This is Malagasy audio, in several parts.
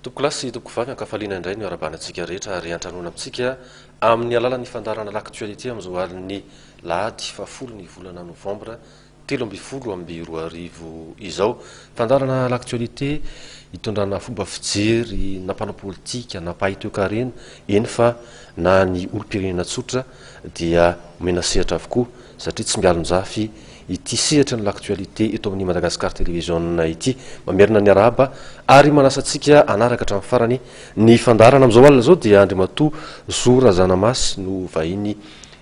Tokolasy tokofavy ankafaliana indray ny arabanantsika rehetra ary antranona amintsika amin'ny alalan'ny fandarana l'actualité amin'izao alin'ny lahady 10 ny volana novambra 2022 izao. Fandarana l'actualité hitondrana fomba fijery na mpanao politika na mpahay-toekarena eny fa na ny olom-pirenena tsotra dia omena sehatra avokoa satria tsy mialonjafy ity sehatra ny l'actualité eto amin'ny Madagascar Television ity mamerina ny araba ary manasantsika anaraka hatramin'ny farany ny fandarana amin'izao alina zao dia Andriamatoa Zora Zanamasy no vahiny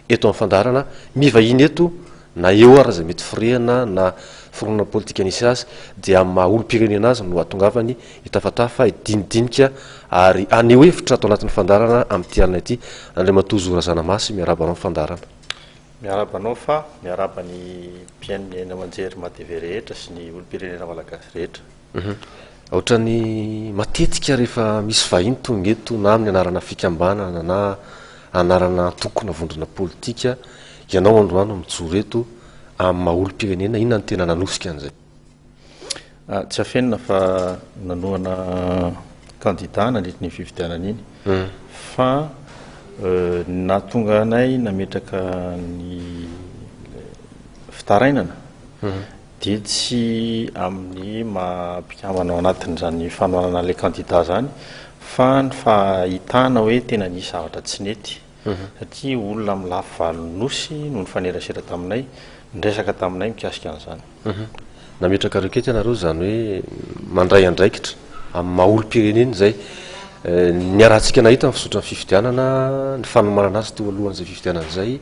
eto amin'ny fandarana mivahiny eto na eo ary zay mety firehana na fironana politika nisy azy dia maha olom-pirenena azy no atongavany hitafatafa idinidinika ary aneo hevitra atao anatin'ny fandarana amin'ity alina ity. Andriamatoa Zora Zanamasy miaraba anao amin'ny fandarana. Miarabanao fa miaraba ny mpiain'ny manjery matv rehetra sy ny olom-pirenena malagasy rehetra. Ohatrany matetika rehefa misy vahiny tonga eto na amin'ny anarana fikambanana na anarana tokona vondrona politika ianao androano mijoro eto amin'ny maha olom-pirenena, inona ny tena nanosika an'izay? Tsy afenina fa nanoana kandida nandritra ny fifidianana iny fa natonga anay nametraka ny fitarainana dia tsy amin'ny mampikambana ao anatin'izany fanoanana ilay kandida zany fa ny fahitana hoe tena nisy zavatra tsy nety satria olona amin'ny lafy valonosy no ny fanerasera taminay nresaka taminay mikasika an'izany. Nametraka reketra ianareo zany hoe mandray andraikitra amin'ny maha olom-pirenena zay ny arahantsika nahita ny fisotra ny fifidianana ny fanomanana azy teo alohan'izay fifidianana zay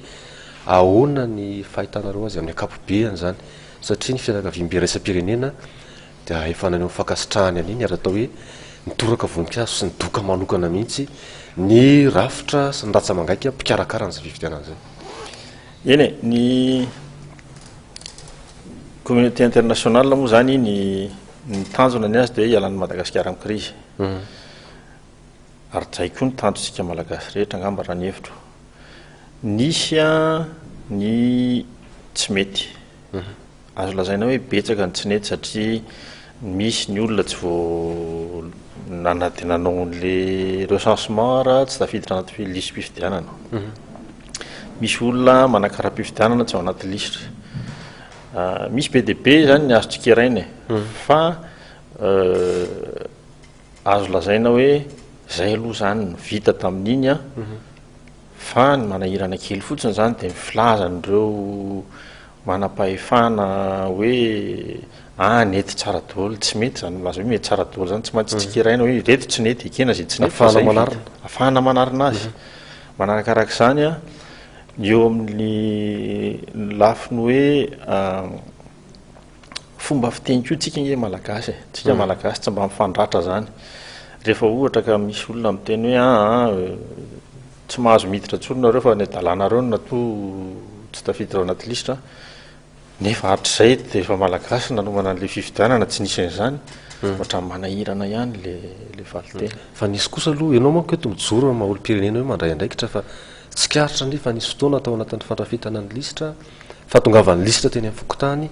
ahoana ny fahitanareo azy amin'ny akapobeany zany satria ny fianakaviam-be raisam-pirenena dia efa naneo mifankasitrahany an'iny ary atao hoe nitoraka voninkazo sy ny doka manokana mihitsy ny rafitra sy ny ratsa mangaika mpikarakara an'izay fifidianana zay. Eny e, ny communauté internationale moa zany ny tanjona ny azy dia ialan'ny Madagasikara amin'ny crise ary zay koa ny tanjontsika malagasy rehetra angamba raha ny hevitro. Nisy ny tsy mety azo lazaina hoe betsaka ny tsy nety satria misy ny olona tsy vao nanaty nanao n'le recensement raha tsy tafiditra anaty listre mpifidianana. Misy olona manakara-mpifidianana tsy ao anaty listre. Misy PDP zany ny azotsika irainy fa azo lazaina hoe zay aloha zany ny vita tamin'iny fa ny manahirana kely fotsiny zany dia mifilaza n'ireo manam-pahefana hoe nety tsara daholo tsy mety zany milaza hoe mety tsara daholo zany tsy maintsy tsika iraina hoe reto tsy nety ekena zay tsy nety ahafahana manarina azy. Manarakarak' izany eo amin'ny lafiny hoe fomba fiteny koa tsika nge malagasy tsika malagasy tsy mba mifandratra zany rehefa ohatra ka misy olona miteny hoe tsy mahazo miditra tsolonareo fa ny dalanareo no natoa tsy tafiditra ao anaty listra nefa hatr'izay dia efa malagasy nanomana an'le fifidianana tsy nisy an'izany ohatra manahirana ihany le valitena. Fa nisy kosa aloha ianao manko eto mijoro maha olom-pirenena hoe mandray andraikitra fa tsy karitra nefa nisy fotoana atao anatin'ny fandrafetana ny listra fa tongavany listra teny amin'ny fokotany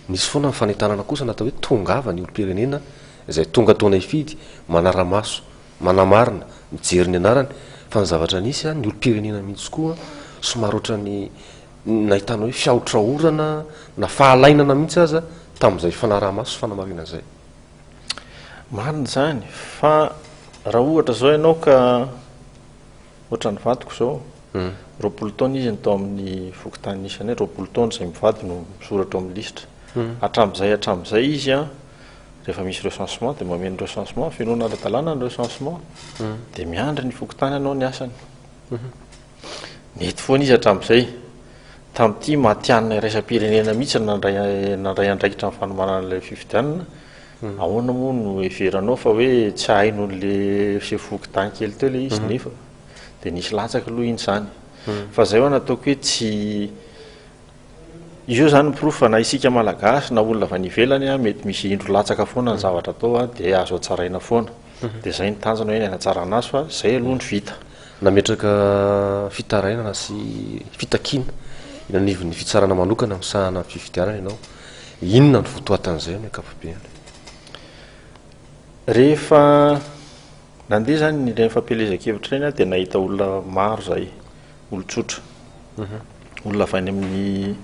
nisy foana nyfanentanana kosa natao hoe tongava ny olom-pirenena izay tonga taona hifidy manara-maso manamarina mijery ny anarany fa ny zavatra nisy ny olom-pirenena mihitsy koa somary ohatrany nahitana hoe fiaotraorana na fahalainana mihitsy aza tamin'izay fanara-maso fanamarina zay. Marina zany fa raha ohatra zao ianao ka ohatra ny vadiko zao roapolo taona izy tao amin'ny fokotany nisany roapolo taona zay mivady no misoratra amin'ny listra hatram'izay izy rehefa misy recensement dia mameno recensement fenona ara-dalàna ny recensement dia miandry ny fokotany anao ny asany mety foana izy hatram'izay tamin'ity matianina raisam-pirenena mihitsy nandray andraikitra amin'ny fanomanana ilay fifidianana ahoana moa no everanao fa hoe tsy haino n'le sefokotany kely teo le izy nefa dia nisy latsaka aloha iny zany fa zay ho nataoko hoe tsy izy zany miprofo fa na isika malagasy na olona avy any ivelany mety misy indro latsaka foana ny zavatra atao dia azo atsaraina foana dia zay ny tanjona hoe natsarana azy fa zay aloha ny vita. Nametraka fitarainana sy fitakiana inanivon'ny fitsarana manokana misahana fifidianana ianao inona ny votoatan'izay amin'ny akapobeany? Rehefa nandeha zany nireny fampelezan-kevitra reny a dia nahita olona maro zay olotsotra olona avy any amin'ny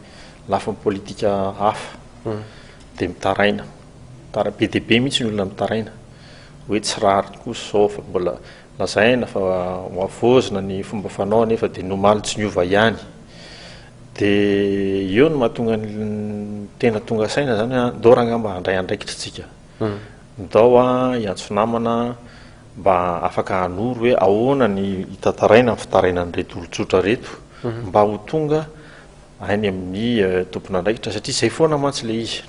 lafiny politika hafa dia mitaraina be dia be mihitsy ny olona mitaraina hoe tsy rary koa zao fa mbola lazaina fa hoavozina ny fomba fanao nefa dia nomaly tsy niova ihany dia eo no mahatonga ny tena tonga saina zany a ndao rangamba handray andraikitra tsika ndao a iantso namana mba afaka hanoro hoe ahoana ny hitantaraina ny fitarainan'reto olotsotra reto mba ho tonga any amin'ny tompona andraikitra satria zay foana mantsy le izy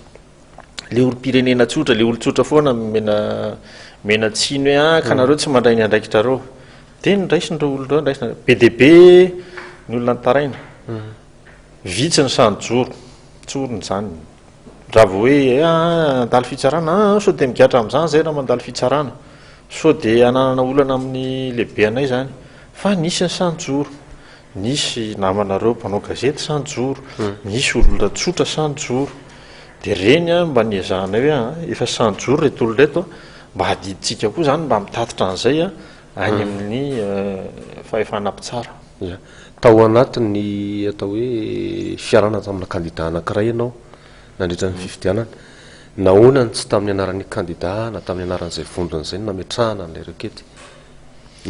le olo-pirenena tsotra le olotsotra foana mena tsiny hoe ka nareo tsy mandray ny andraikitrareo dia nyraisin'reo olonreo ndraisina be dia be ny olona nytaraina vitsy ny sanjoro tsorony zany raha vo hoe andalo fitsarana sao dia migatra amin'izany zay raha mandalo fitsarana sao dia ananana olana amin'ny lehibe anay zany fa nisy ny sanjoro nisy namanareo mpanao gazety sanjoro nisy olona tsotra sanjoro dia reny a mba niazahana hoe efa sanjoro reto olo reto mba hadiditsika koa zany mba mitatitra an'izay a any amin'ny fahefanampitsara tao anatiny atao hoe fiarana tamina kandida anankiray ianao nandritra ny fifidianana nahoana ny tsy tamin'ny anaran'ny kandida na tamin'ny anaran'izay vondrony zay nametrahana n'lay rekety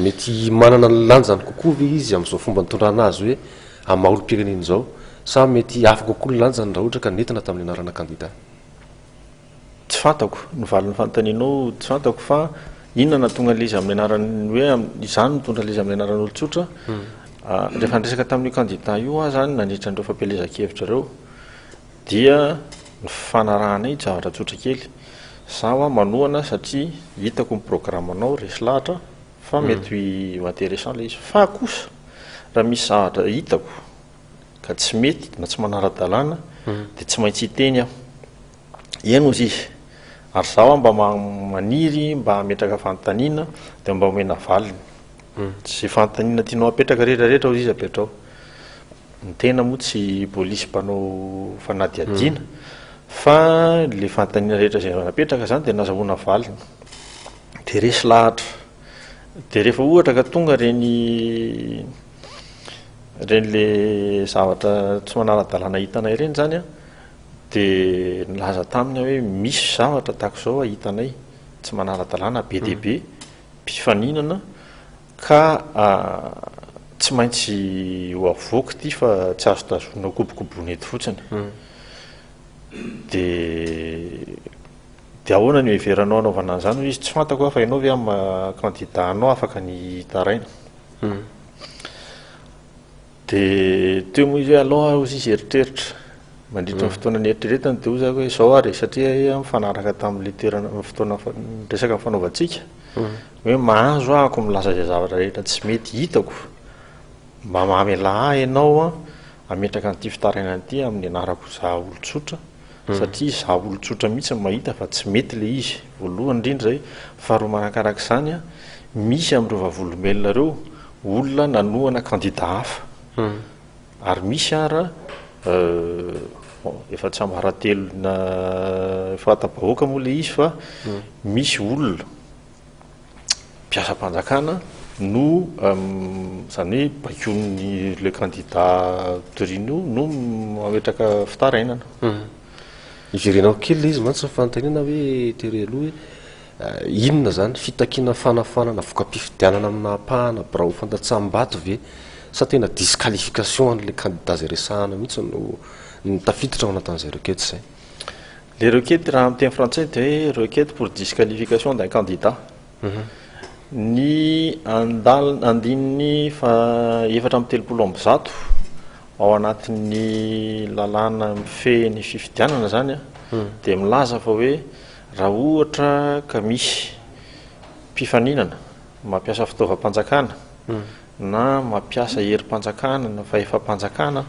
mety manana lanjany kokoa ve izy amin'izao fomba nitondrana azy hoe amin'ny maha olo-pirenena izao sa mety afaka kokoa ny lanjany raha ohatra ka nentina tamin'ny anarana kandida tsy fantako ny valin'ny fanontanianao tsy fantako fa inona natonga le izy amin'ny anarany hoe izany mitondra le izy amin'ny anaran'ny olotsotra rehefa nresaka tamin'io kandida io a zany nandritra n'ireo fampelezan-kevitra reo dia ny fanarahanay zavatra tsotra kely zaho a manohana satria hitako ny programmanao resy lahatra fa mety intéressant le izy fa kosa raha misy zavatra hitako ka tsy mety na tsy manara-dalàna dia tsy maintsy hiteny aho eno izy izy ary zaho a mba maniry mba hametraka fanontaniana dia mba omena valiny sy fanontaniana tianao apetraka rehetrarehetra ao izy apetrao ny tena moa tsy polisy mpanao fanadiadiana fa le fanontaniana rehetra zay napetraka zany dia nazahoana valiny dia resy lahatra dia rehefa ohatra ka tonga reny le zavatra tsy manara-dalàna hitanay reny zany a dia nilaza taminy hoe misy zavatra tahako zao a hitanay tsy manara-dalàna be dia be mpifaninana ka tsy maintsy ho avoaka ty fa tsy azo tazona kobokoboana eto fotsiny dia ahoana ny heveranao anaovana an'izany ho izy tsy fantako fa ianao ve amin'ny kandida anao afaka ny taraina dia teo moa izy hoe aloha ozy izy eritreritra mandritra ny fotoana ny eritreretany dia ozako hoe zao ary satria mifanaraka tamin'le toerana fotoana resaka mifanaovantsika hoe mahazo ahako milaza zay zavatra rehetra tsy mety hitako mba mamela ah ianao a ametraka n'ity fitaraina ity amin'ny anarako za olotsotra satria za olotsotra mihitsy mahita fa tsy mety le izy voalohany indrindra zay faharoa manakaraka izany a misy amin'ireo vavolombelona reo olona nanohana kandida hafa ary misy ara efa tsy ambaratelo na fahatabahoaka moa le izy fa misy olona mpiasa-mpanjakana no zany hoe bakon'ny le kandida torino no mametraka fitarainana iverenao kely le izy mantsy nyfanontaniana hoe tery aloha hoe inona zany fitakiana fanafanana voka-pifidianana amina pahana bra ho fantatsam-bato ve sa tena disqualification an'le kandida zay resahana mihitsy no nitafiditra ao anatin'izay requête zay le requête raha amin'ny teny frantsay dia hoe requête pour disqualification d'un candidat ny andininy fa efatra amin'ny telopolo amby zato ao anatin'ny lalàna mifehy ny fifidianana zany a dia milaza fa hoe raha ohatra ka misy mpifaninana mampiasa fitaovam-panjakana na mampiasa herim-panjakana na fahefam-panjakana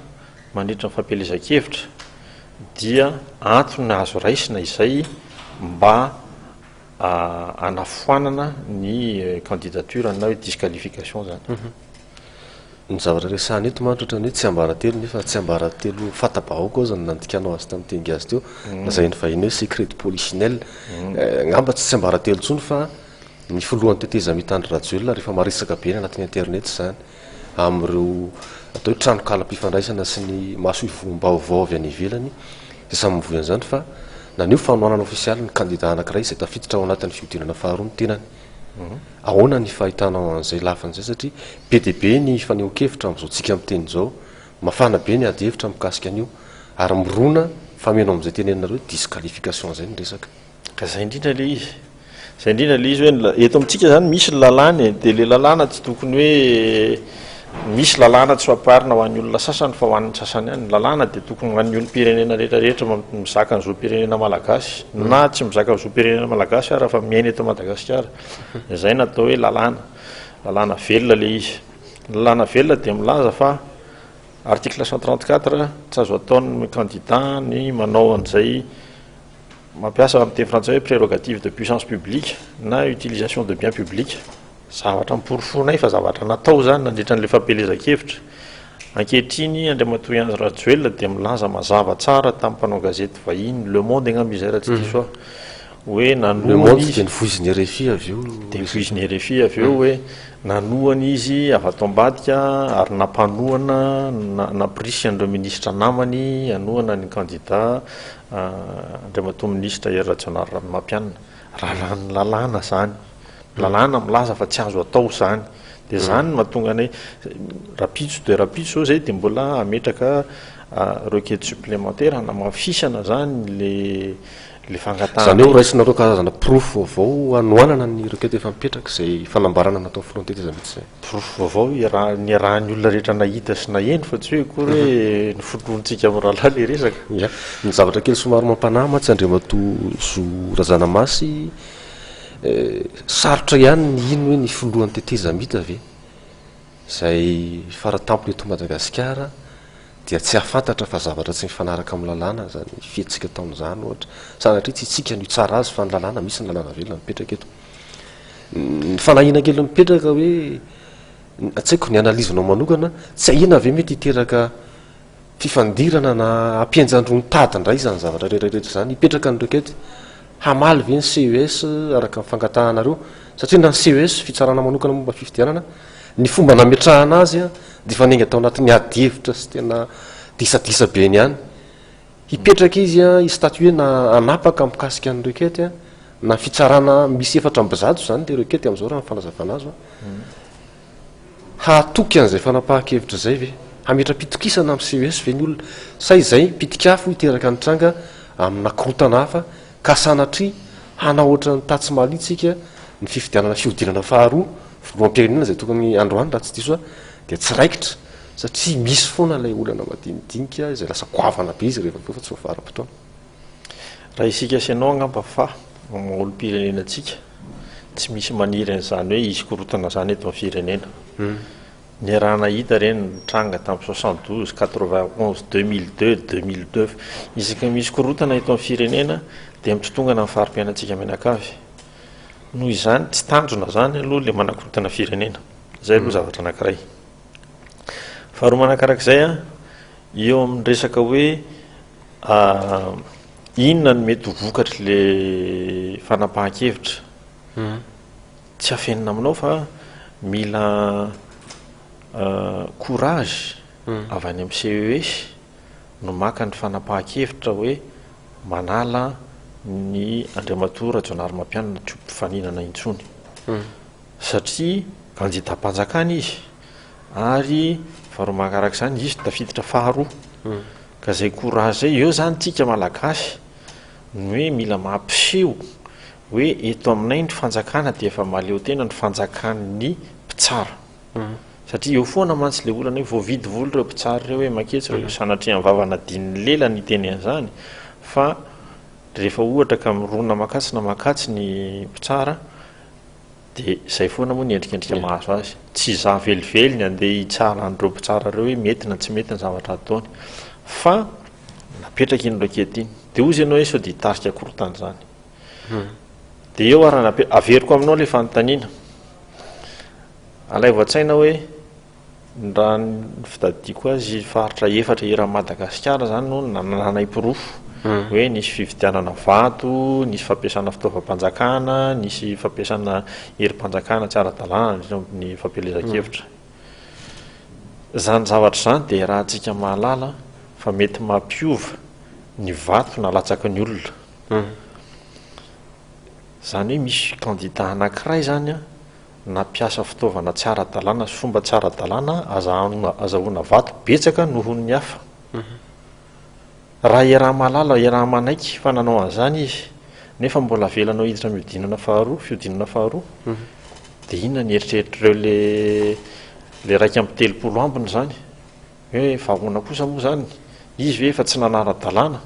mandritra ny fampelezan-kevitra dia antony azo raisina izay mba anafoanana ny candidature na hoe disqualification zany ny zavatra resahana eto mantra ohatrany hoe tsy ambaratelo nefa tsy ambaratelo fatabahoaka ao zany nandikanao azy tamin'ny tengy azy teo lazay ny vahiny hoe secret de polichinelle ngamba tsy ambaratelo intsony fa ny folohan'ny teteza mitandry rajoelona rehefa marisaka be ny anatin'ny internet zany am'ireo atao hoe tranokalam-pifandraisana sy ny masoivombaovao avy any ivelany de samy mivoy an'izany fa nanio fanoanana ofisialy ny kandida anankiray izay tafiditra ao anatin'ny fiodinana faharoa ny tenany ahoana ny fahitanao an'izay lafan'izay satria be de be ny faneho-kevitra am'izao tsika amin'ny teny zao mafana be ny ady hevitra mikasika an'io ary mirona fameno am'izay tenenareo disqualification zay ny resaka ka zay indrindra le izy zay indrindra le izy hoe eto amintsika zany misy ny lalàna de le lalàna tsy tokony hoe misy lalàna tsy faparina ho an'ny olona sasany fa ho an'ny sasany ihany lalàna de tokony ho an'ny olom-pirenena rehetrarehetra mizaka nyzao pirenena malagasy na tsy mizaka nyzao pirenena malagasy ara fa miaina eto madagasikara zay natao hoe lalàna velona le izy lalàna velona de milaza fa article 134 tsy azo ataony candidat ny manao an'izay mampiasa amin'teny frantsay hoe prérogative de puissance publique na utilisation de bien public zavatra miporofonay fa zavatra natao zany nandritra n'le fampelezan-kevitra ankehitriny andriamatoa Andry Rajoelina de milaza mazava tsara tamin'ny mpanao gazety vahiny Le Monde angamba izay raha tsy diso hoe nanohany izy de nivoiziny RFI avy eo de nivoiziny RFI avy eo hoe nanohany izy avy ato ambadika ary nampanohana naprisy an'ireo ministra namany anohana ny candidat andriamatoa ministra Hery Rajaonary Ranomampianina raha lany lalàna zany lalàna milaza fa tsy azo atao zany de zany mahatonga anay rapitso de rapitso zay de mbola ametraka requête supplémentaire namafisana zany le fangatahana zany eo raisinareo karazana proof vaovao anoanana ny requête efa mipetraka zay fanambarana natao filohan'ny teteza mihitsy zay proof vaovao ny rahan'ny olona rehetra nahita sy naheny fa tsy hoe kory hoe ny fotolonintsika amin'ny rahalahy le resaka ya ny zavatra kely somary mampanahy matsy andriamatoa zo razanamasy sarotra ihany ny ino hoe ny folohan'ny teteza mihita ave zay faratampo eto Madagasikara dia tsy hafantatra fa zavatra tsy mifanaraka amin'ny lalàna zany fietsika taon'izany ohatra sanatria tsy tsika ny tsara azy fa ny lalàna misy ny lalàna velona mipetraka eto ny fanahina kely mipetraka hoe atsaiko ny analizinao manokana tsy ahina ave mety hiteraka fifandirana na ampienjandro ny tady indray zany zavatra rehetrarehetra zany hipetraka ny requête hamaly ve ny CES araka mifangatanareo satria na ny CES fitsarana manokana momba fifidianana ny fomba nametrahana azy a de fa nenga tao anatin'ny ady hevitra sy tena disadisa be ny ihany hipetraka izy a istatué na anapaka mikasika ny requête a na fitsarana misy efatra ambizato zany le requête am'izao raha fanazavana azy hahatoky an'izay fanapahan-kevitra zay ve hametra-pitokisana amin'ny CES ve ny olona say zay pitikafo hiteraka ny tranga amina korotana hafa ka sanatria hana ohatra ny tatsy malitsika ny fiodinana faharoa filohampirenena zay tokony androany raha tsy diso de tsy raikitra satria misy foana lay olana madinidinika izay lasa koavana be izy rehefa fa tsy voavaram-potoana raha isika sianao angamba fa olo-pirenenantsika tsy misy maniry an'izany hoe izy korotana zany eto amin'ny firenena ny raha nahita reny nitranga tamin'ny 72 91 2002 2002 isaka misy korotana eto amin'ny firenena de mitotongana ny farim-piainantsika menakavy noho izany tsy tanjona zany aloha le manakorotana firenena zay aloha zavatra anankiray faharoa manakarak'izay a eo amin'ny resaka hoe inona ny mety ho vokatry le fanapahan-kevitra tsy afenina aminao fa mila courage avy any amin'ny CES no maka ny fanapahan-kevitra hoe manala ny andriamatoa Rajaonary Mampianina tsy mpifaninana intsony satria candidat-mpanjakana izy ary faharoa mankarak'izany izy tafiditra faharoa ka zay courage zay eo zany tsika malagasy ny hoe mila mampiseho hoe eto aminay ny fanjakana de efa maleo tena ny fanjakan'ny mpitsara satria eo foana mantsy le olana hoe voavidy voly ireo mpitsara ireo hoe maketsy reo sanatria mivavana dininy lela ny teny an'izany fa rehefa ohatra ka mirona makatsy na makatsy ny mpitsara de zay foana moa ny endrikendrika mahazo azy tsy za velively ny andeha hitsara an'ireo mpitsara reo hoe mety na tsy mety ny zavatra ataony fa napetraka iny requête iny de ozy ianao hoe sao de hitarika korotany zany de eo arana averiko aminao le fanontaniana alay voatsaina hoe raha ny fitadidiako azy faritra efatra eran'ny Madagasikara zany no nanay pirofo hoe nisy fividianana vato, nisy fampiasana fitaovam-panjakana, nisy fampiasana herim-panjakana tsy ara-dalàna ny fampielezan-kevitra. Zany zavatra zany dia raha antsika mahalala fa mety mampiova ny vato na latsaky ny olona. Zany hoe misy kandida anankiray zany a nampiasa fitaovana tsy ara-dalàna sy fomba tsy ara-dalàna azahoana vato betsaka noho ny hafa. Raha iaraha malala iaraha manaiky fa nanao an'izany izy nefa mbola velanao hiditra fiodinana faharoa dia inona ny eritreritrireo le raika amby 30 ambiny zany hoe vahoana kosa moa zany izy hoe efa tsy nanara-dalàna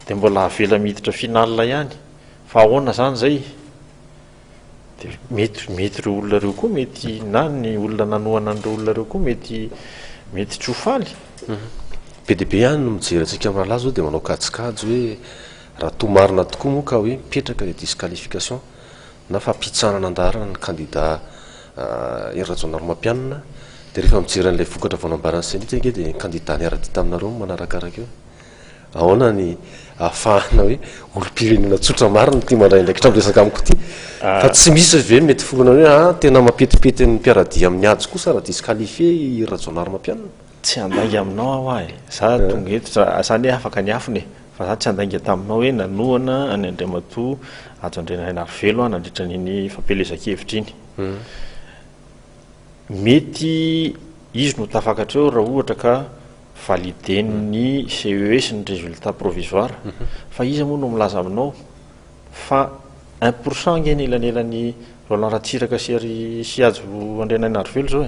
dia mbola avela miditra final ihany fa ahoana zany zay dia mety reo olona reo koa mety na ny olona nanohana an'ireo olona reo koa mety tsy ho faly. Be dia be ihany no mijery antsika malaza zao dia manao kajikajy hoe raha tomarina tokoa moa ka hoe mipetraka le disqualification na fampitsanana andarana ny kandida Rajaonarimampianina dia rehefa mijery an'ilay vokatra voanambarany senitra ange dia kandida niara-dita aminareo manarakaraka eo. Ahoana ny ahafahana hoe olom-pirenena tsotra marina ty mandray indraikitra miresaka amiko ty fa tsy misy ve mety forana hoe tena mampetipety ny mpiaradia amin'ny ady kosa raha disqualifié Rajaonarimampianina. Tsy andainga aminao aho ahy za tonga eto zany hoe afaka ny afony fa za tsy andainga taminao hoe nanohana any Andriamatoa ajo Andrianarivelo a nandritra n'iny fampelezan-kevitra iny. Mety izy no tafakatra eo raha ohatra ka validen'ny CES ny résultat provisoire fa izy moa no milaza aminao fa 1% nge nelanelan'ny Roland Ratsiraka sy ajo Andrianarivelo zao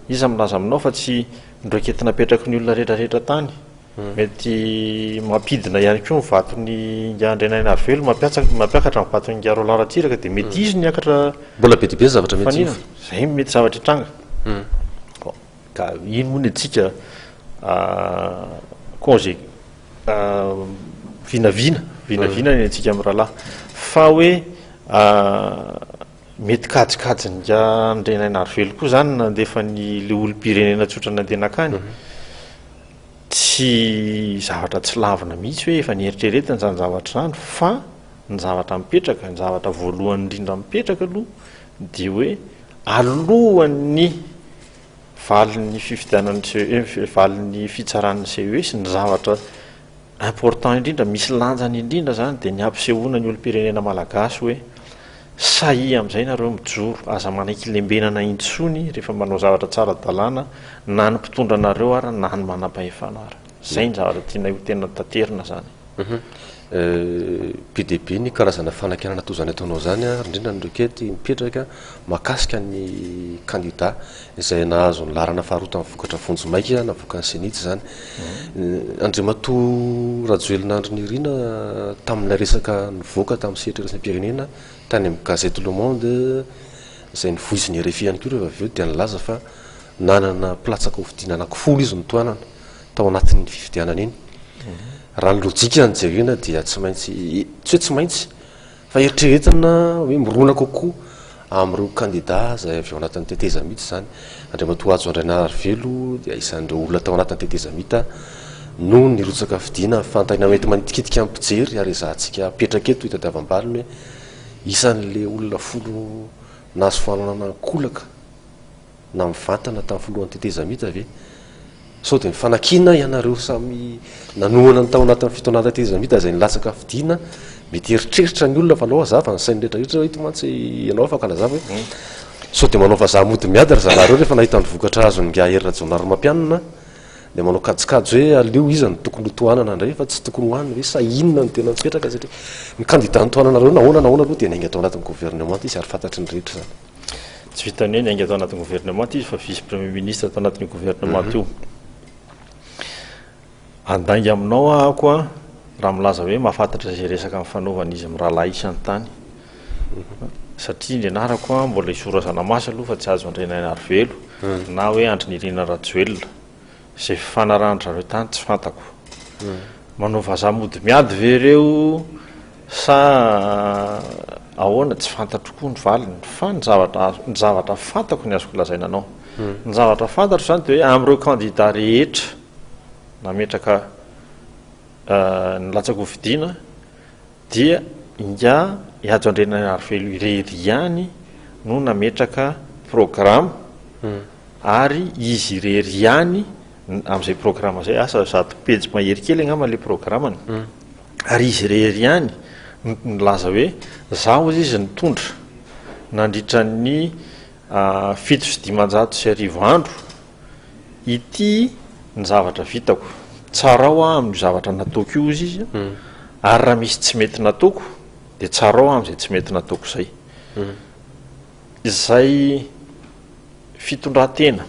izy milaza aminao fa tsy ndroiketina petraky ny olona rehetrarehetra tany mety mampidina ihany koa mivatony Andrianarivelo mampiakatra mivatony Roland Ratsiraka dia mety izy niakatra mbola be dia be zavatra mety zay mety zavatra hitranga ka ino moa ny antsika congé vinavina ny antsika amin'ny rahalahy fa hoe mety kajikajy ny Andrianarivelo koa zany nandefa le olom-pirenena tsotra nandeha nakany tsy zavatra tsy lavina mihitsy hoe efa nieritreretiny zany zavatra zany fa ny zavatra mipetraka ny zavatra voalohany indrindra mipetraka aloha dia hoe alohan'ny valin'ny fitsaran'ny CES ny zavatra important indrindra misy lanjany indrindra zany dia ny ampisehoana ny olom-pirenena malagasy hoe sahy amin'izay nareo mijoro aza manaiky lembenana intsony rehefa manao zavatra tsara dalàna na ny mpitondra anareo ary na ny manam-pahefana ary zay ny zavatra tiana ho tena taterina zany. Be dia be ny karazana fanankinana toy izany ataonao zany indrindra nyrokety mipetraka mahakasika ny kandida izay nahazo ny larana faharoa tamin'ny vokatra vonjomaika navoaka ny senitra zany. Andriamatoa Rajoelina Nirina tamin'ilay resaka nivoaka tamin'ny sehatra iraisam-pirenena tany amin'ny gazety Le Monde izay nivoiziny RFI ihany koa rehefa avy eo dia nilaza fa nanana platsaka hovidiana anankifolo izy nitoanana tao anatin'ny fividianana iny. Raha ny lojika ny jerena dia tsy maintsy fa eritreretina hoe mirona kokoa amin'ireo kandida izay avy ao anatin'ny tetezamita zany. Andriamatoa ajo Andrianarivelo dia isan'ireo olona tao anatin'ny tetezamita no nirotsaka fidiana fantaina mety manitikitika amin'ny mpijery ary izahantsika petraka eto hitadiavam-baliny hoe isan'le olona folo nahazo fananana kolaka na mivantana tamin'ny folohan'ny tetezamita ve sao dia mifanakina ianareo samy nanohana ny tao anatin'ny fitonana tetezamita izay nilatsaka fidiana mety eritreritra ny olona fa alao azava ny sainy rehetrarehetra hoe tomantsy ianao afaka lazava hoe sao dia manao vazaha mody miady ry zanareo rehefa nahita ny vokatra azo ny Hery Rajaonarimampianina dia manao kajikajy hoe aleo iza ny tokony hotoanana indray fa tsy tokony hoanina hoe sa inona ny tena mipetraka satria ny kandida nytoananareo nahoana aloha dia nainga atao anatin'ny gouvernement izy ary fantatry ny rehetra zany. Tsy vitany hoe nainga atao anatin'ny gouvernement izy fa vice premier ministre atao anatin'ny gouvernement io. Andainga aminao ahako a raha milaza hoe mahafantatra izay resaka mifanaovana izy amin'ny rahalahy isany tany satria ny anarako a mbola isorazana masy aloha fa tsy azo Andrianarivelo na hoe Andry Nirina Rajoelina izay fanarahana reo tany tsy fantako. Manao vazaha mody miady ve ireo sa ahoana tsy fantatro koa ny valiny fa ny zavatra fantako ny azoko lazaina anao. Ny zavatra fantatro zany dia hoe amin'ireo kandida rehetra nametraka ny latsako vidiana dia inga hiajo andrena arifelo irery ihany no nametraka programa ary izy irery ihany amin'izay programa zay asa zato pejy mahery kely angamba le programany ary izy irery ihany nilaza hoe zaho izy izy nitondra nandritra ny fito sy dimanjato sy arivo andro ity ny zavatra vitako tsarao amin'ny zavatra nataoko io izy izy ary raha misy tsy mety nataoko dia tsarao amin'izay tsy mety nataoko zay izay fitondran-tena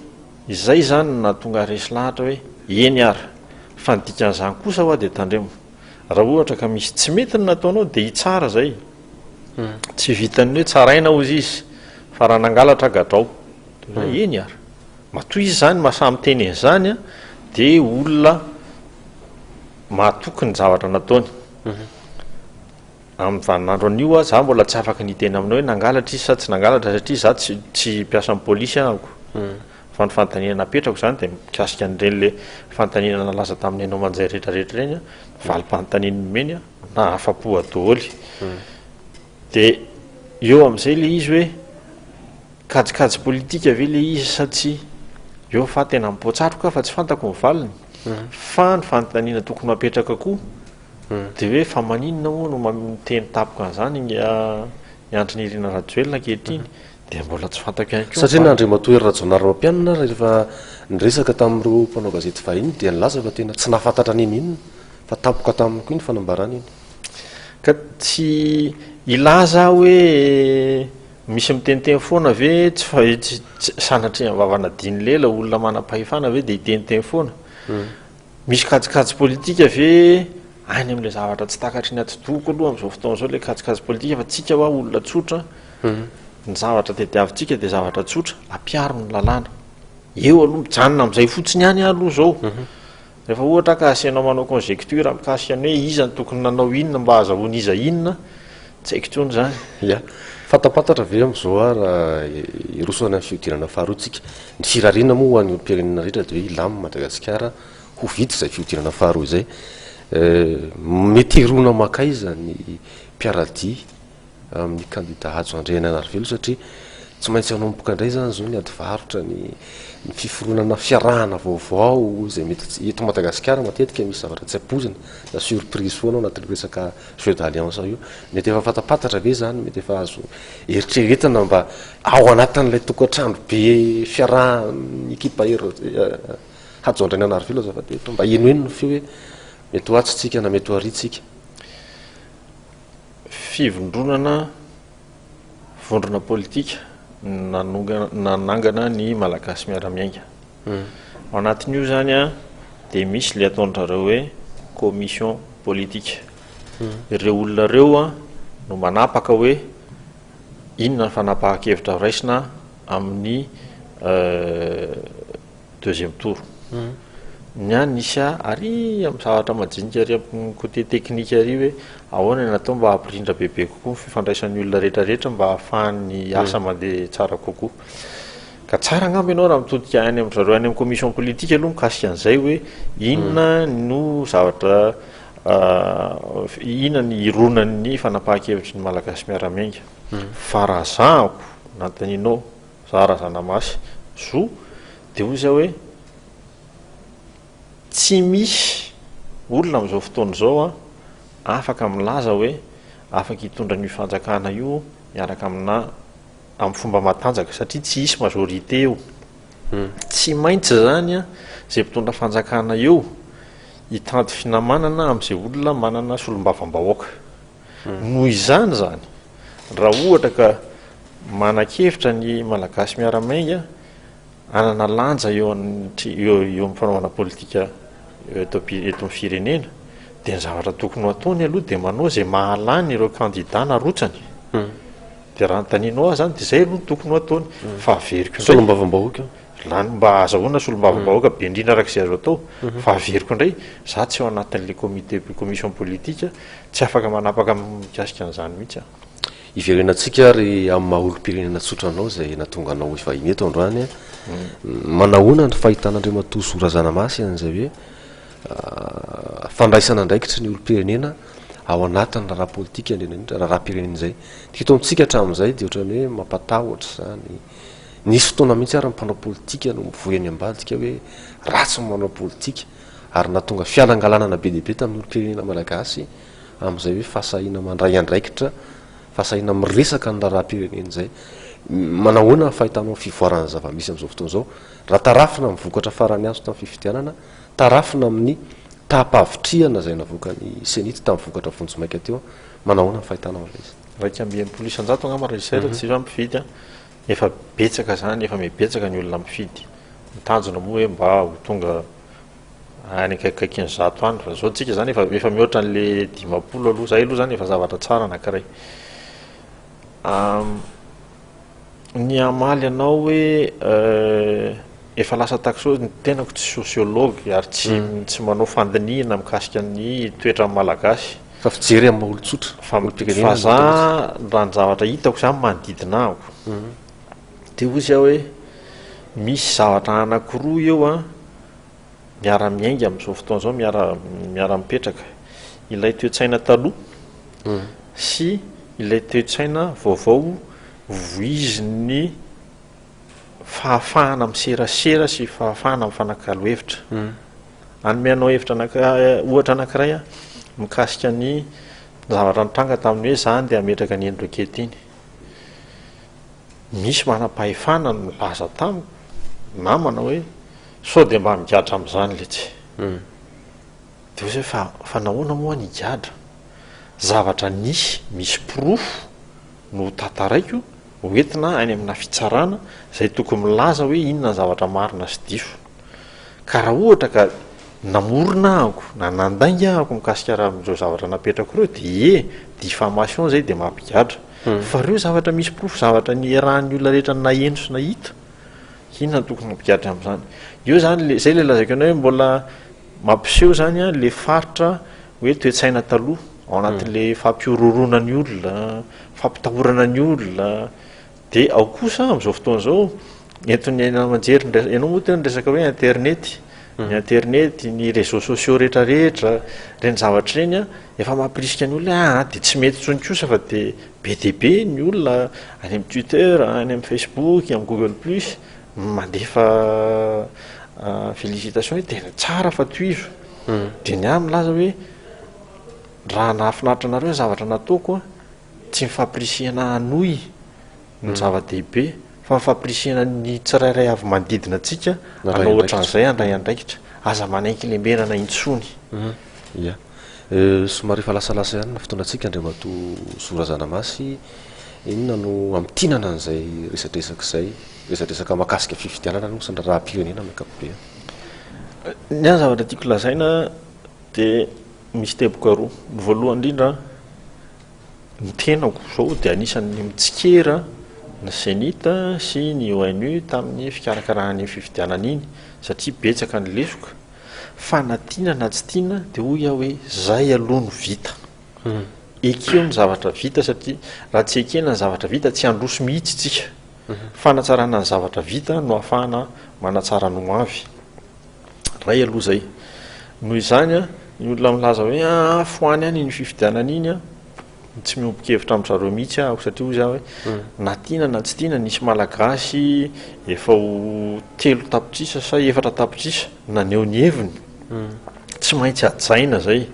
izay zany natonga resy lahatra hoe eny ara fa nidikan'izany kosa ho a dia tandremo raha ohatra ka misy tsy mety ny nataonao dia hitsara zay tsy vitany hoe tsaraina ozy izy fa raha nangalatra gadrao eny ara matoy izy zany mahasamy teny zany a dia olona mahatoky ny zavatra nataony amin'ny vaninandro an'io a za mbola tsy afaka ny tena aminao hoe nangalatra izy sa tsy nangalatra satria za tsy mpiasa amin'ny polisy ahako fa ny fanontaniana napetrako zany dia mikasika an'ireny le fanontaniana nalaza tamin'ny anao manjay rehetrarehetra reny a valim-panontaniany meny a na afa-po adaholy dia eo amin'izay le izy hoe kajikajy politika ve le izy sa tsy eo fa tena mipoatsatroka fa tsy fantako ny valiny fa ny fanontaniana tokony mapetraka koa dia hoe fa maninona moa no miteny tapoka an'izany iandry ny irina rajoelona ankehitriny dia mbola tsy fantako ihany koa satria nandre matoery rajonary mampianina rehefa niresaka tamin'ireo mpanao gazety fahiny dia nilaza fa tena tsy nahafantatra niny inona fa tapoka taminy koa iny fanambarana iny ka tsy ilaza hoe misy miteniteny foana ve tsy sanatria mivavana diny lela olona manam-pahefana ve dia hiteniteny foana misy kajikajy politika ve any amin'ilay zavatra tsy takatry ny atodoko aloha amin'izao fotoana zao le kajikajy politika fa tsika hoa olona tsotra ny zavatra tediavintsika dia zavatra tsotra ampiaro ny lalàna eo aloha mijanona amin'izay fotsiny ihany aloha zao rehefa ohatra ka asianao manao conjecture mikasika ny hoe iza ny tokony nanao inona mba azahoany iza inona tsy haiko tsony zany ia fatapatatra ve am'izao a raha irosana ny fihodirana faharoatsika ny firariana moa ho an'ny olom-pirenena rehetra dia hoe ilamy Madagasikara ho vity izay fihodirana faharoa izay mety rona makaiza ny mpiaradia amin'ny kandida hajo andrena anarivelo satria tsy maintsy anomboka indray zany zao ny ady varotra ny fiforonana fiarahana vaovao izay mety eto Madagasikara matetika misy zavatra tsy ampozina na surprise foana ao anatin'ny resaka jeu d'alliance io mety efa fatapatatra ve zany mety efa azo eritreretana mba ao anatin'ilay tokantrano be fiarahan'ny ekipa hajo andrena anarivelo azafady eto mba enoeno no feo hoe mety ho atsitsika na mety ho aritsika fivondronana vondrona politika nanangana ny malagasy miara-miainga ao anatin'io zany a dia misy le ataondrareo hoe commission politika ireo olona reo a no manapaka hoe inona ny fanapahakevitra raisina amin'ny deuxième tour ny any nisy a ary amin'ny zavatra majinika ary amin'ny côté teknika ary hoe ahoana ny natao mba hampirindra bebe kokoa ny fifandraisan'ny olona rehetrarehetra mba hahafahan'ny asa mandeha tsara kokoa ka tsara angamba ianao raha mitodika any amin'ny zareo any amin'ny commission politika aloha mikasika an'izay hoe inona no zavatra inona ny ironan'ny fanapahakevitry ny malagasy miara-miainga fa raha zahako nantanianao za raha zanamasy zo dia hoy za hoe tsy misy olona amin'izao fotoana izao a afaka milaza hoe afaka hitondra ny fanjakana io miaraka amina amin'ny fomba matanjaka satria tsy hisy majorité eo tsy maintsy zany a zay mpitondra fanjakana eo hitanty finamanana amin'izay olona manana solombavam-bahoaka noho izany zany raha ohatra ka manan-kevitra ny malagasy miara-mainga anana lanja eo amin'ny fanaovana politika eto amin'ny firenena dia ny zavatra tokony ho ataony aloha dia manao zay mahalany ireo kandida narotsany dia raha nytanianao zany dia zay aloha tokony ho ataony fa averiko solombavam-bahoaka lany mba azahoana solombavam-bahoaka be indrindra arak'izay azo atao fa averiko indray za tsy eo anatin'le commission politika tsy afaka manapaka mikasika an'izany mihitsy a iverenantsika ary amin'ny maha-olom-pirenena tsotranao zay natonga anao vahiny eto androany a manahoana ny fahitan'andriamatoa Zora Zanamasy an'izay hoe fandraisana ndraikitra ny olo-pirenena ao anatiny raha-politika raha-pirenena zay titontsika hatramin'izay dia ohatrany hoe mampatahotra zany nisy fotoana mihitsy ary mpanao politika no mivoeny ambadika hoe ratsy manao politika ary natonga fialangalanana be dehibe tamin'ny olo-pirenena malagasy amin'izay hoe fahasahina mandray andraikitra fahasahina miresaka ny raha-pirenena zay manahoana fahitanao fivoarana zava-misy amin'izao fotoana zao raha tarafina mivokatra farany azo tamin'ny fifidianana tarafina amin'ny tapavitriana zay navoaka ny senity tamin'ny vokatra vonjomaika teo manahoana fahitanao an'izy raika ambien'nypolo isan-jato angamareser tsy va mifidy efa betsaka zany efa mibetsaka ny olona mifidy mitanjona moa hoe mba ho tonga any akaikaiky ny zato any fa zao tsika zany efa mihoatra n'le 10 aloha zay aloha zany efa zavatra tsara anankiray ny amaly anao hoe efa lasa takso ny tenako tsy sociologue ary tsy manao fandinihana mikasika ny toetra ny malagasy fa fijery amin'ny olo-tsotra fa za raha ny zavatra hitako zany manodidina ako de ozy aho hoe misy zavatra anakiroa eo a miara-miainga amin'izao fotoana zao miara-mipetraka ilay toe-tsaina taloha sy ilay toe-tsaina vaovao voizy ny fahafahana miserasera sy fahafahana mifanakalo hevitra anome anao hevitra ohatra anankiray a mikasika ny zavatra nitranga tamin'ny hoe zany de ametraka ny endrokety iny misy manam-pahefana no milaza tamy namana hoe sao de mba migadra am'izany letsy de ozy hoe fa nahoana moa ny gadra zavatra misy pirofo no tataraiko hoentina any amina fitsarana zay tokony milaza hoe inona ny zavatra marina sy diso ka raha ohatra ka namorona ahako na nandainga ahako mikasika raha am'izao zavatra napetrako reo de diffamation zay de mampigadra fa reo zavatra misy pirofo zavatra ny rahan'ny olona rehetra nahendro sy nahita inona tokony mampigadra am'izany eo zany zay le lazaiko anao hoe mbola mampiseho zany a le faritra hoe toe-tsaina taloha ao anatin'le fampiororona ny olona fampitahorana ny olona de ao kosa am'izao fotoana zao entony aina manjery ianao moa tena nresaka hoe internet ny internet ny réseaux sociaux rehetrarehetra reny zavatra reny a efa mampirisika ny olona de tsy mety tsonikosa fa de be deaibe ny olona any amin'ny Twitter any amin'ny Facebook amin'ny Google Plus mandefa félicitation hoe tena tsara fa toizo de ny ahy milaza hoe raha nahafinaritra anareo zavatra nataoko a tsy mifampirisihana anoy ny zava-dehibe fa mifampirisihana ny tsirairay avy manodidina atsika anao ohatran'izay andray andraikitra aza manaiky lembenana intsony ia somary efa lasalasa ihany na fotoana atsika andriamato zorazana masy inona no amitinana an'izay resatresaka izay resatresaka mahakasika fifidianana no sandra raha-pirenena mikapobe ny any zavatra tiako lazaina de misy teboka roa ny voalohany indrindra ny tenako zao de anisan'ny mitsikera ny senita sy ny ONU tamin'ny fikarakarahany fifidianana iny satria betsaka ny lesoka fa na tiana na tsy tiana de hoy aho hoe zay aloha no vita ekeo ny zavatra vita satria raha tsy ekena ny zavatra vita tsy androso mihitsy tsika fanatsarana ny zavatra vita no ahafahana manatsara no avy ray aloha zay noho izany a ny olona milaza hoe foany any ny fifidianana iny a tsy miompokevitra amin'zareo mihitsy ahako satria ozy aho hoe na tiana na tsy tiana nisy malagasy efa ho 3 tapitrisa sa 4 tapitrisa naneo ny heviny tsy maintsy ajaina zay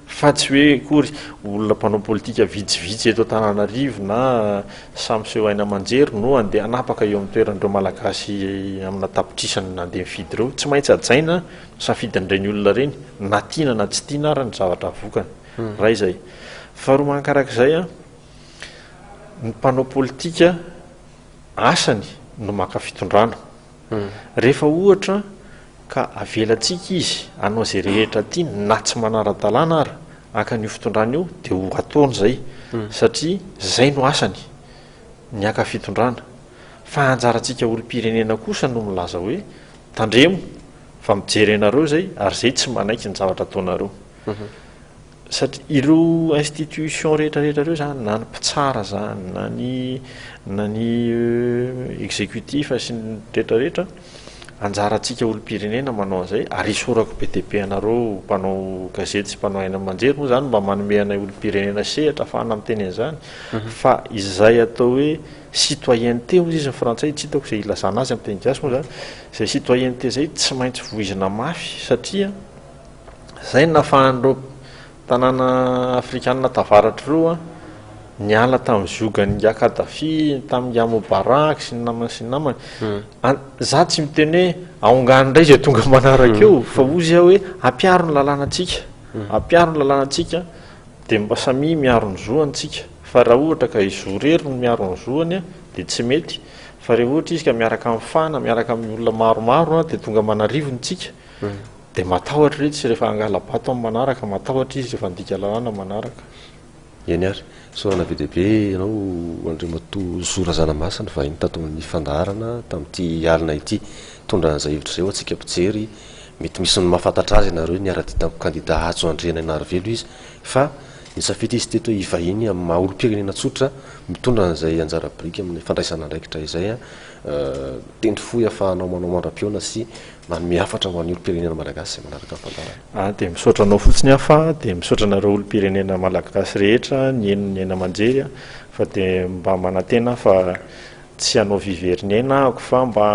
fa tsy hoe kory olona mpanao politika vitsivitsy eto Antananarivo na samyseho aina manjery no andeha anapaka eo amin'ny toerandreo malagasy amina tapitrisany nandeha mifidy reo tsy maintsy ajaina safidin'ireny olona reny na tiana na tsy tiana ary ny zavatra vokany ray zay faharoa mankarak'izay a ny mpanao politika asany no maka fitondrana rehefa ohatra ka avelatsika izy anao zay rehetra tia na tsy manara-dalàna ary aka n'io fitondrana io de ho ataony zay satria zay no asany ny aka fitondrana fa anjarantsika olo-pirenena kosa no milaza hoe tandremo fa mijery anareo zay ary zay tsy manaiky ny zavatra ataonareo satria ireo institution rehetrarehetra reo zany na ny mpitsara zany na ny exécutif sy ny rehetrarehetra anjarantsika olo-pirenena manao an'izay ary isorako be dia be anareo mpanao gazety sy mpanao aina aman-jery moa zany mba manome anay olo-pirenena sehatra afahana miteny an'izany fa izay atao hoe citoyenneté ozy izy ny frantsay tsy hitako izay ilazana azy amin'ny teny gasy moa zany izay citoyenneté zay tsy maintsy voizina mafy satria zay nafahan'ireo tanàna afrikanina tavaratra ireo niala tamin'ny ziogan'ny Kadhafi tamin'ny Mubarak sy ny namany sy ny namany za tsy miteny hoe aongany indray izay tonga manaraka eo fa ozy aho hoe ampiaro ny lalànantsika ampiaro ny lalànantsika dia mba samy miaro ny zoantsika fa raha ohatra ka izo rery no miaro ny zoany dia tsy mety fa rehefa ohatra izy ka miaraka amin'ny fana miaraka amin'ny olona maromaro dia tonga manarivontsika dia matahotra rehetra sy rehefa angala-bato amin'ny manaraka matahotra izy rehefa andika lalàna manaraka eny ary sorana be deaibe ianao andrimatoa zorazana masina va iny tato amin'ny fandaharana tamin'ity alina ity tondra an'izay hevitra izay ho atsika mpijery mety misy ny mahafantatra azy ianareo niara-dia tamin'ny kandida Hajo Andriana Inarivelo izy fa nisafidy izy teto ivahiny amin'ny maha olo-pirenena tsotra mitondra an'izay anjara biriky amin'ny fandraisana andraikitra izay teny fohy ahafahanao manao mandram-piona sy manome hafatra ho an'ny olo-pirenena malagasy zay manaraka fandarana dia misaotra anao fotsiny hafa dia misaotra anareo olo-pirenena malagasy rehetra ny eno ny aina aman-jery fa dia mba manantena fa tsy hanao viverinena ahako fa mba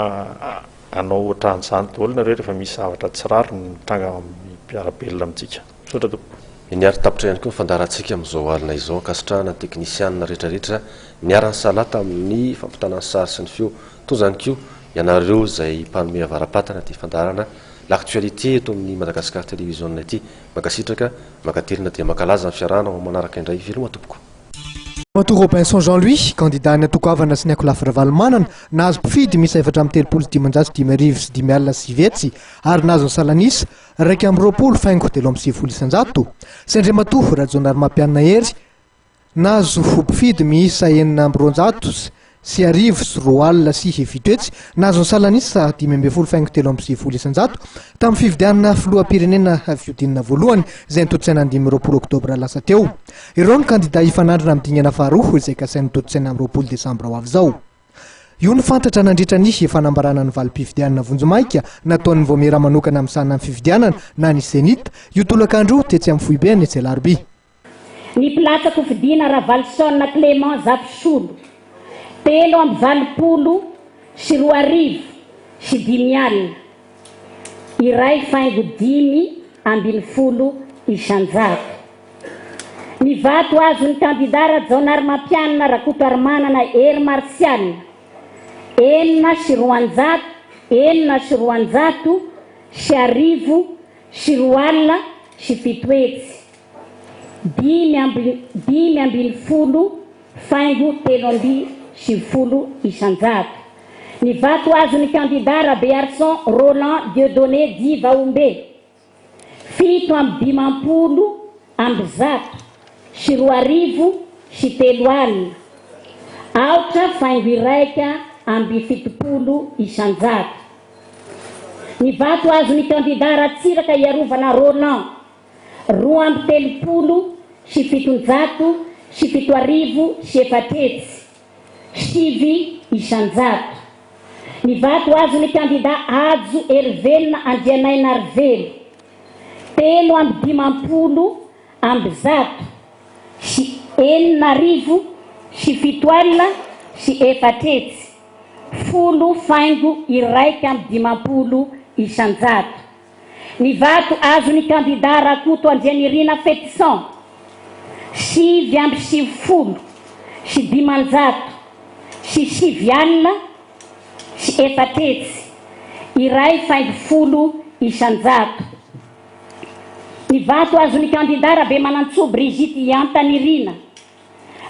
hanao ohatran'izany daholo nareo rehefa misy zavatra tsy raro ny tranga mpiarabelona amintsika misaotra tompo ny ary tapitra ihany koa nyfandarantsika amin'izao alina izao ankasitrahana teknisianina rehetrarehetra niarany salata amin'ny fampitana ny sary sy ny feo toy zany koa ianareo izay mpanome avaram-patana ty fandarana l'actualité eto amin'ny Madagasikara télévision ity makasitraka makaterina dia makalaza ny fiarahana ho manaraka indray veloma tompoko Matoa Robinson Jean-Louis, candidat natokoavana sy ny akolafy-ravalomanana, nahazo mpifidy misy 735 sy 5 sy vetsy ary nahazo ny salanisa 2 faingo 7 isanjato. Sendrimatoa Rajonary Mampianina Hery nahazo mpifidy miisa 900 sy 10 sy 4 sy hevitoetsy nahazo ny salanisa 5 faingo 7 isanjato tamin'ny fifidianana filoham-pirenena fiodinana voalohany izay nitototsaina 20 oktobra lasa teo. Ireo ny kandida ifanandrina amin'ny dingana faharoa izay kasainy nitototsaina 20 desambra ho avy izao. Io ny fantatra nandritra ny fanambarana ny valim-pifidianana vonjomaika nataon'ny voamera manokana amin'ny sanana ny fifidianana na ny senita io tolakandro tetsy amin'ny foibe ny etsy alarobia. Ny pilatsako fidiana Ravalson Clément Zafisolo 320 sy 4 sy 5 alina iray faingo 5 isanjato. Ny vato azo ny kandida Rajonary Mampianina Rakotoarimanana Hery Marsial 4 sy 400 sy 400 sy 10 sy 4 alina sy 7 hetsy 5 faingo 3 sy 10 isanjato. Ny vato azo ny kandida Bearson Roland Dieudonné Diva Ombe 7 amby zato sy 2 sy 3 alina aotra faingo 1 amby 70 isanjato. Ny vato azo ny kandida Ratsiraka Iarovana Roland 2 amby 30 sy 700 sy 7 sy 4 hetsy 5 isanjato. Ny vato azo ny kandida Hajo Hervelona Andrianaina Arivelo 3 amby 50 amby zato sy 4 sy 7 alina sy 4 hetsy 10 faingo 1 amby 50 isanjato. Ny vato azo ny kandida Rakoto Andrianirina Fetison 5 amby 50 sy 500 sy 7 alina sy 4 hetsy 1 faingo 10 isanjato. Ny vato azo ny kandida Rabemanantsoa Brigitte Antanirina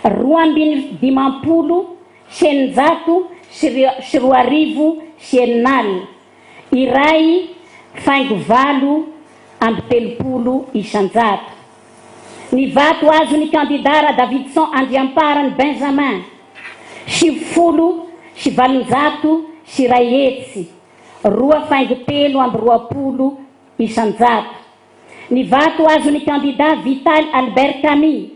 2 amby 50 sy 900 sy 2 sy 4 alina 1 faingo 8 amby 30 isanjato. Ny vato azo ny kandida Davidson Andriamparany Benjamin 7 sy 700 sy 1 hetsy 2 faingo 3 amby 20 isanjato. Ny vato azo ny kandida Vital Albert Camille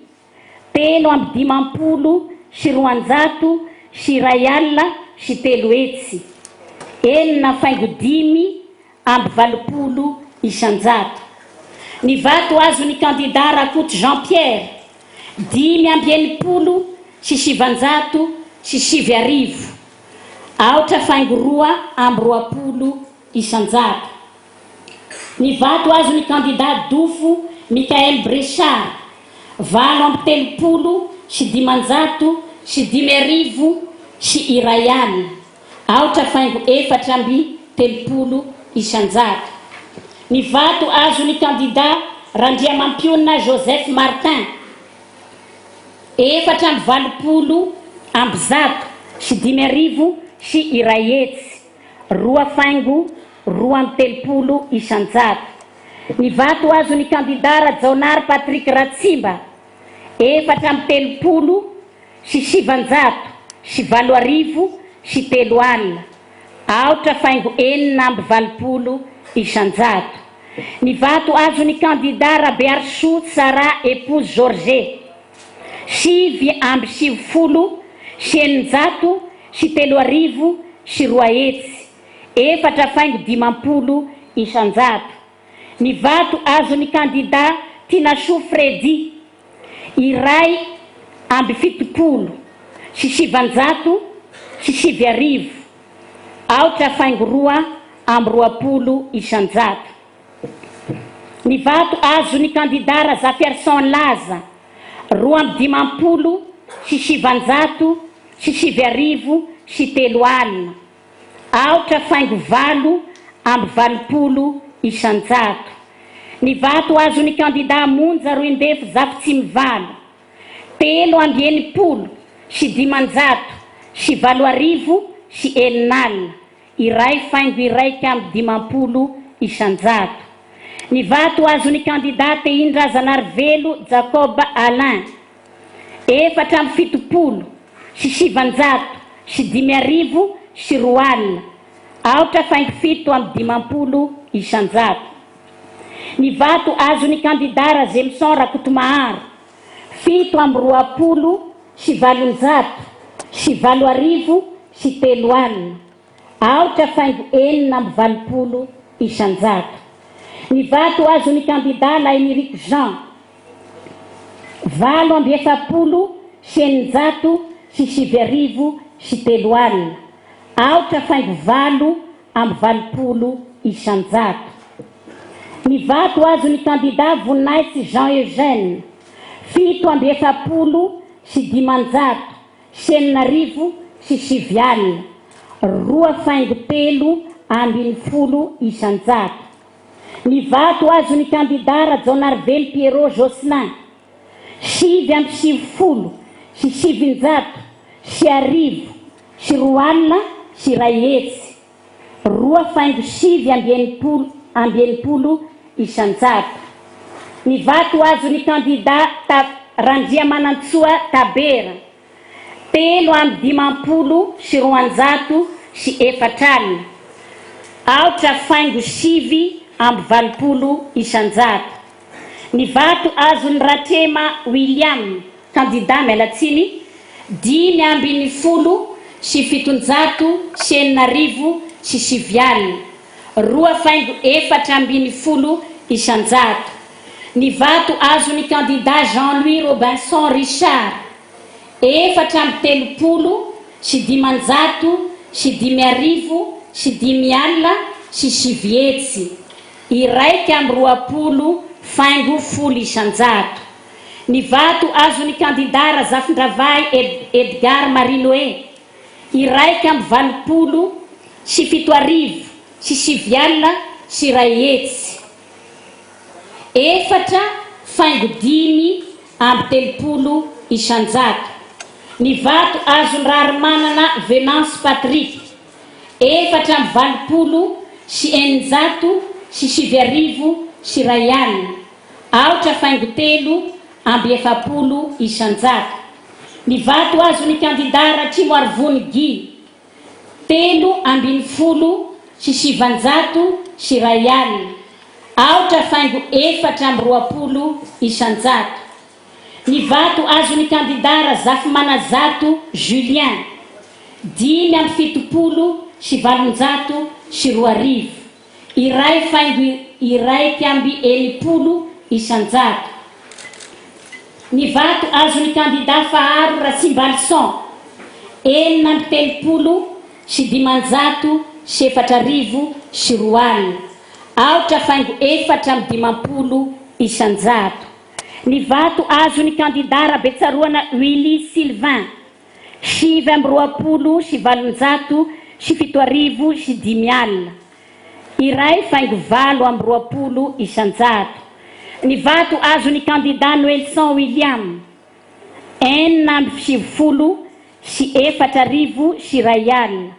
3 amby 50 sy 200 sy 1 alina sy 3 hetsy 4,5 isanjato. Ny vato azony candidat Rakoto Jean Pierre 5,7 aotra faingo 2,20 isanjato. Ny vato azony candidat Dofo Michael Brechard 20,5 irayana aotra faingo 4,30 isanjato. Ny vato azony candidat Randriamampiona Joseph Martin 4,20 ambizato 5,00 irayetsy 2,30 isanjato. Ny vato azony candidat Radzaonar Patrick Ratsimba 4,30 sivanjato 7,3 alina aotra faingo 4,20 isanjato. Ny vato azony candidat Rabearchou Sara épouse Georget 5,20 eninjato 3,2 etsy 4,50 isanjato. Ny vato azony candidat Tinasou Fredy 1,70 sivanjato 7,2 aotra faingo 2,20 isanjato. Ny vato azony candidat Razafiarson Laza 2,50 sivanjato 7,2 alina aotra faingo 2,20 isanjato. Ny vato azony candidat Monja Roindefo Zafitsimivalo 3,20 dimanjato 7,2 alina iray faingo 1,50 isanjato. Ny vato azony candidat Teindrazanarvelo Jacob Alain 4,70 sivanjato 5,2 alina aotra faingo 7,50 isanjato. Ny vato azony candidat Razemson Rakotomahary 7,20 valonjato 7,2 alina aotra faingo 4,20 isanjato. Ny vato azony candidat Lainirique Jean 20,70 eninjato 7,2 alina aotra faingo 4,20 isanjato. Ny vato azony candidat Vonaitry Jean Eugène 7,70 dimanjato 9,7 alina 2,30 isanjato. Ny vato azony candidat Radzaonarvelo Pierrot Jocelyn 5,70 sivanjato 2,2 alina irayetsy 2,7 isanjato. Ny vato azony candidat Randriamanantsoa Tabera 3,50 roanjato 4 alina aotra faingo 7,20 isanjato. Ny vato azony Ratrema William candidat Melatsiny 5,70 fitonjato 9,7 alina 2,40 isanjato. Ny vato azony candidat Jean-Louis Robinson Richard 4,30 dimanjato 5,2 alina 7 etsy 1,20 isanjato. Ny vato azony candidat Razafindravay Edgar Marinoe 1,20 7,2 alina 1 etsy 4,30 isanjato. Ny vato azony Rarimanana Venance Patrick 4,20 eninjato 7,2 alina aotra faingo 3,70 isanjato. Ny vato azony candidat Ratrimo Arvony Guy 3,70 sivanjato 1 alina aotra faingo 4,20 isanjato. Ny vato azony candidat Razafy Manazato Julien 5,70 sy 700 sy 4,000. Iray faingo iraiky amby 700 isan-jato. Ny vato azon'ny candidat faharo Rasimbalson 930 sy 500 sy 4,000 sy 4 alina. Aotra faingo 450 isan-jato. Ny vato azon'ny candidat Rabetsaroana Willy Sylvain 720 sy 700 sy 7,000 sy 5 alina. Iray faingo 420 isan-jato. Ny vato azon'ny candidat Noelson William 950 sy 4,000 sy 2 alina.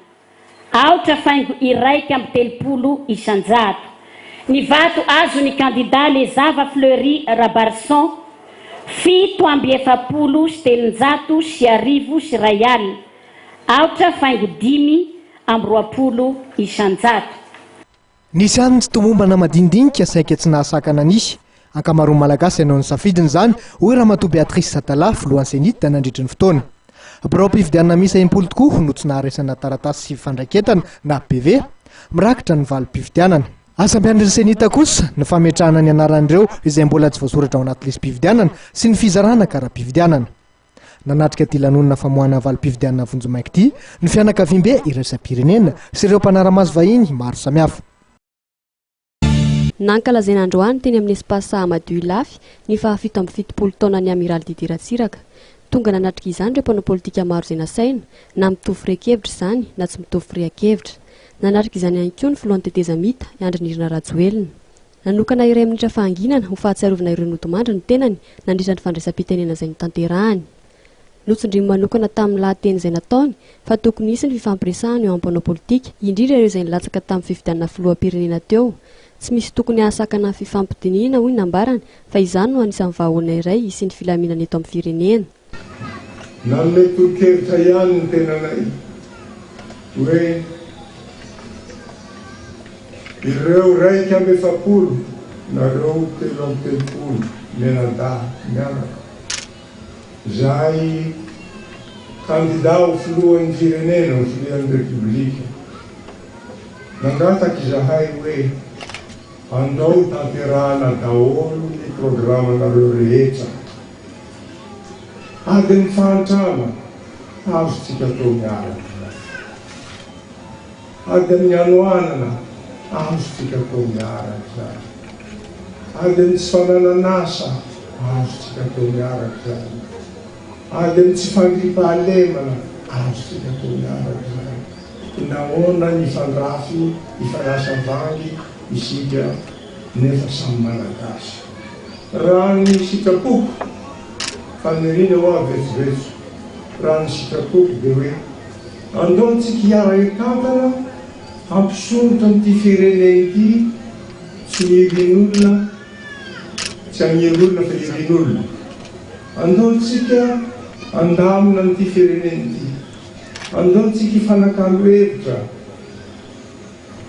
Aotra faingo iraiky amby 30 isan-jato. Ny vato azon'ny candidat Lezava Fleury Rabarson 740 sy 300 sy 1,000 sy 2 alina. Aotra faingo 5 amby 20 isan-jato. Nisy any tsy tomombana madindinika saika tsy nahasakana nisy. Ankamaroany malagasy ianao ny safidiny zany hoy Ramatoa Beatrice Satala filohan'ny senita nandritry ny fotoana. Birao-pifidianana misa 10 tokoa no tsy naharesana taratasy sy fandraiketana na PV mirakitra ny valim-pifidianana. Asam-piandrin'ny senita kosa ny fametrahana ny anaran'ireo izay mbola tsy voasoratra ao anaty listim-pifidianana sy ny fizarana karaha-pifidianana. Nanatrika ty lanonana famoahana valim-pifidianana Vonjimaiky ty ny fianakaviam-be iraisam-pirenena sy ireo mpanara-maso vahiny maro samihafa. Nankalazaina androany teny amin'ny espace Sahamadou Ilafy ny fahafito amby 70 taona ny Amiral Didier Ratsiraka. Tonga nanatrika izany ireo mpanao politika maro izay nasaina na mitovy fire-kevitra izany na tsy mitovy fire-kevitra. Nanatrika izany ihany koa ny filohan'ny teteza mita Andrinirina Rajoelina. Nanokana iray minitra fahanginana ho fahatsiarovana ireo notomandry ny tenany nandritra ny fandraisam-pitenena izay notanterahany. Notsindrimy manokana tamin'ny lahateny izay nataony fa tokony hisy ny fifampiresahana eo am-panao politika indrindra ireo izay nilatsaka tamin'ny fifidianana filoham-pirenena teo. Tsy misy tokony ahasakana fifampidiniana hoy nambarany fa izany no anisan'ny vahoana iray sy ny filaminana eto amin'ny firenena. Nanome toro-kevitra ihany ny tenanay hoe ireo 140 nareo 330 menada miaraka. Zahay candidat ho filohan'ny firenena ho filohan'ny republika. Nangataka izahay hoe andao tanterahana daholo ny programanareo rehetra. Ady ny fahantrana azotsika atao miaraka. Ady ny anoanana azotsika atao miaraka. Ady ny tsy fanananasa azotsika atao miaraka. Ady ny tsy fandripahalemana azotsika atao miaraka. Nahoana ny fandrafy, ny fanasa vangy isika nefa samy malagasy. Raha ny sitrapoko fanirina ho avetsivetsy. Raha ny sitrapoko dia hoe andaontsika hiara-ekantana hampisorotra n'ity firenena ity tsy hirin'olona, tsy hangirin'olona fa hirin'olona. Andaontsika andamina n'ity firenena ity. Andaontsika hifanakalo hevitra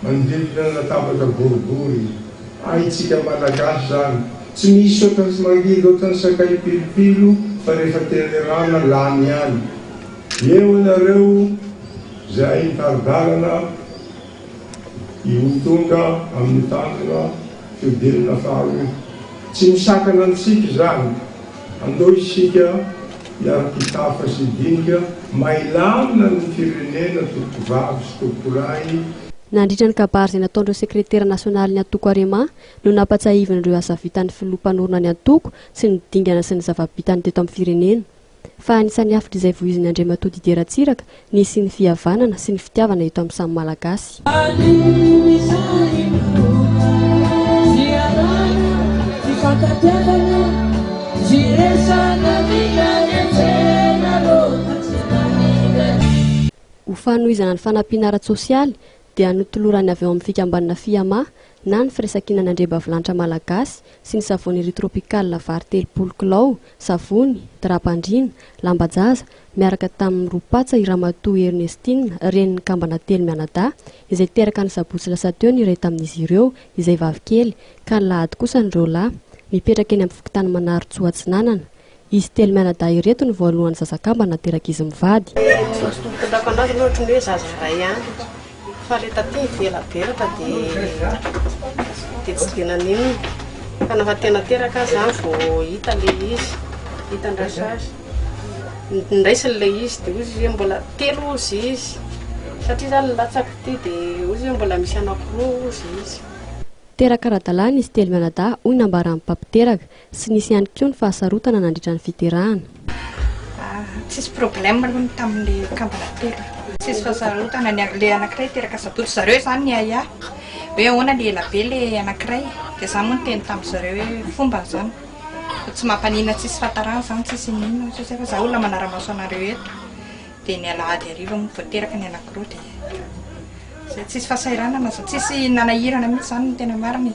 manodidina latabatra boribory. Ahitsika malagasy zany. Tsy misy ohatran'ny sy mangidy ohatran'ny sakay pilipilo fa rehefa tenerana lany ihany. Eo anareo zay taridalana hitonga amin'ny tanjona fihodirana faharoa. Tsy misakana antsika zany. Andao isika hiara-pitafa sy dinika mailamina ny firenena tompokivavy sy tompokoray. Nandritra ny kabary izay nataon'ireo sekretera nasionaly ny Antoko Arema no nampatsahivana ireo asa vitan'ny filoham-panorona ny Antoko sy ny dingana sy ny zava-bitany teto amin'ny firenena. Fa anisan'ny hafitra izay voizin'ny Andriamatoa Didier Ratsiraka nisy ny fihavanana sy ny fitiavana eto amin'ny samy malagasy. Ho fanohizana ny fanampiana ara-tsosialy dia notolorany avy eo amin'ny fikambanana FIAMA na ny firesakinana andrebavilanitra malagasy sy ny savony tropikala vary 30 kilao, savony, drapandrina, lambajaza miaraka tamin'ny Ropatsa i Ramatoa Ernestine renin'ny kambana telo mianada izay teraka ny sabotsy lasa teo ny iray tamin'izy ireo izay vavikely ka ny lahady kosa nireo lahy mipetraka eny amin'ny fokotany manaro Tsoatsinanana. Izy telo mianada ireto ny voalohan'ny zazakambana teraka izy mivady. fa le taty velaberaka dia tsy dina nino fa nafa tena teraka zany vao hita le izy hitandrasasy ndraisiny le izy dia ozy hoe mbola telo ozy izy satria zany latsaka ty dia ozy hoe mbola misy anankiroa ozy izy. Teraka ara-dalàna izy telo mianadahy hoy nambara amin'ny mpampiteraka sy nisy ihany koa ny fahasarotana nandritra ny fiterahana. Tsisy problème aloha tamin'le kambana telo. Tsisy fahasarotana le anankiray teraka sabotsy zareo zany ny aya hoe ahoana le elabe le anankiray dia zany moa ny teny tamin' zareo hoe fomba zany tsy mampanina tsisy fahatarana zany tsisy ninona satria fa za olona manara-maso anareo eto dia ny alahady hariva moa voateraka ny anankiroa dia tsisy fahasahiranana tsisy nanahirana mihitsy zany ny tena mariny.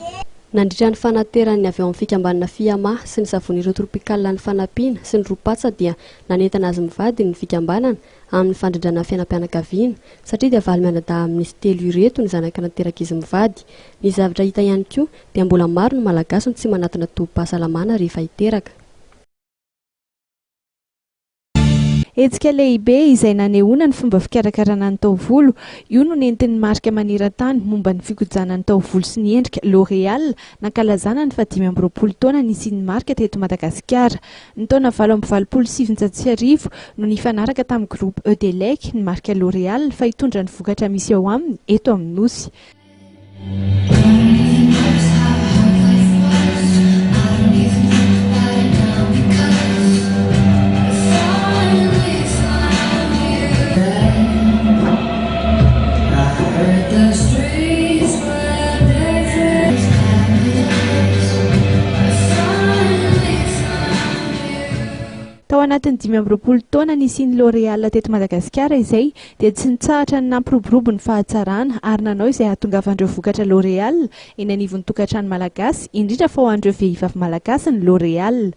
Nandritra ny fanaterany avy ao amin'ny fikambanana FIAMA sy ny savon'ireo tropikala ny fanampiana sy ny ropatsa dia nanentana azy mivady ny fikambanana amin'ny fandrindrana fiainam-pianakaviana satria dia valy mianadahy amin'izy telo ireto ny zanaka nateraka izy mivady. Ny zavatra hita ihany koa dia mbola maro ny malagasy tsy manatona tobim-pahasalamana rehefa hiteraka. Hetsika lehibe izay nanehoana ny fomba fikarakarana ny taovolo, io no nentin'ny marika maneran-tany momba ny fikojanana ny taovolo sy ny endrika L'Oréal nankalazana ny 20 taona nisian'ny marika teto Madagasikara. Ny taona 2027 no nifanaraka tamin'ny groupe Edelec ny marika L'Oréal fa hitondra ny vokatra misy ao aminy eto amin'ny nosy. Tao anatin'ny 20 taona nisian'ny L'Oréal teto Madagasikara izay dia tsy nitsahatra ny nampiroborobo ny fahatsarana ary nanao izay ahatongavandreo vokatra L'Oréal eny anivon'ny tokantrano malagasy indrindra fa ho an'ireo vehivavy malagasy ny L'Oréal.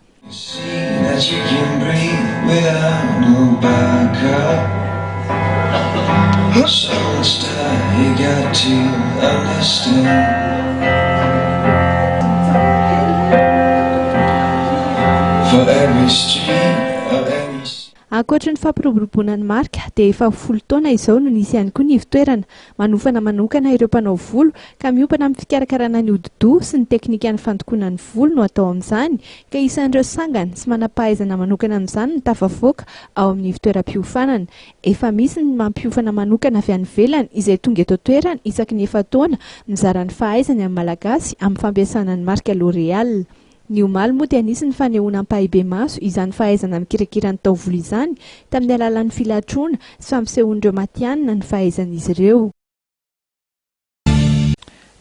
Ankoatra ny fampiroboroboana ny marika dia efa 10 taona izao no nisy ihany koa ny ivitoerana manofana manokana ireo mpanao volo ka miompana amin'ny fikarakarana ny hodi-doha sy ny teknika ny fandokoana ny volo no atao amin'izany ka isan'ireo sangana sy manam-pahaizana manokana amin'izany ny tafavoaka ao amin'ny ivitoeram-piofanana. Efa misy ny mampiofana manokana avy any ivelany izay tonga eto toerana isaky ny 7 taona mizara ny fahaizany amin'ny malagasy amin'ny fampiasana ny marika L'Oréal. Ny omaly moa dia anisy ny fanehoana ampahibe maso izany fahaizana mikirakira ny taovolo izany tamin'ny alalan'ny filatroana sy fampisehoan'ireo matianina ny fahaizan'izy ireo.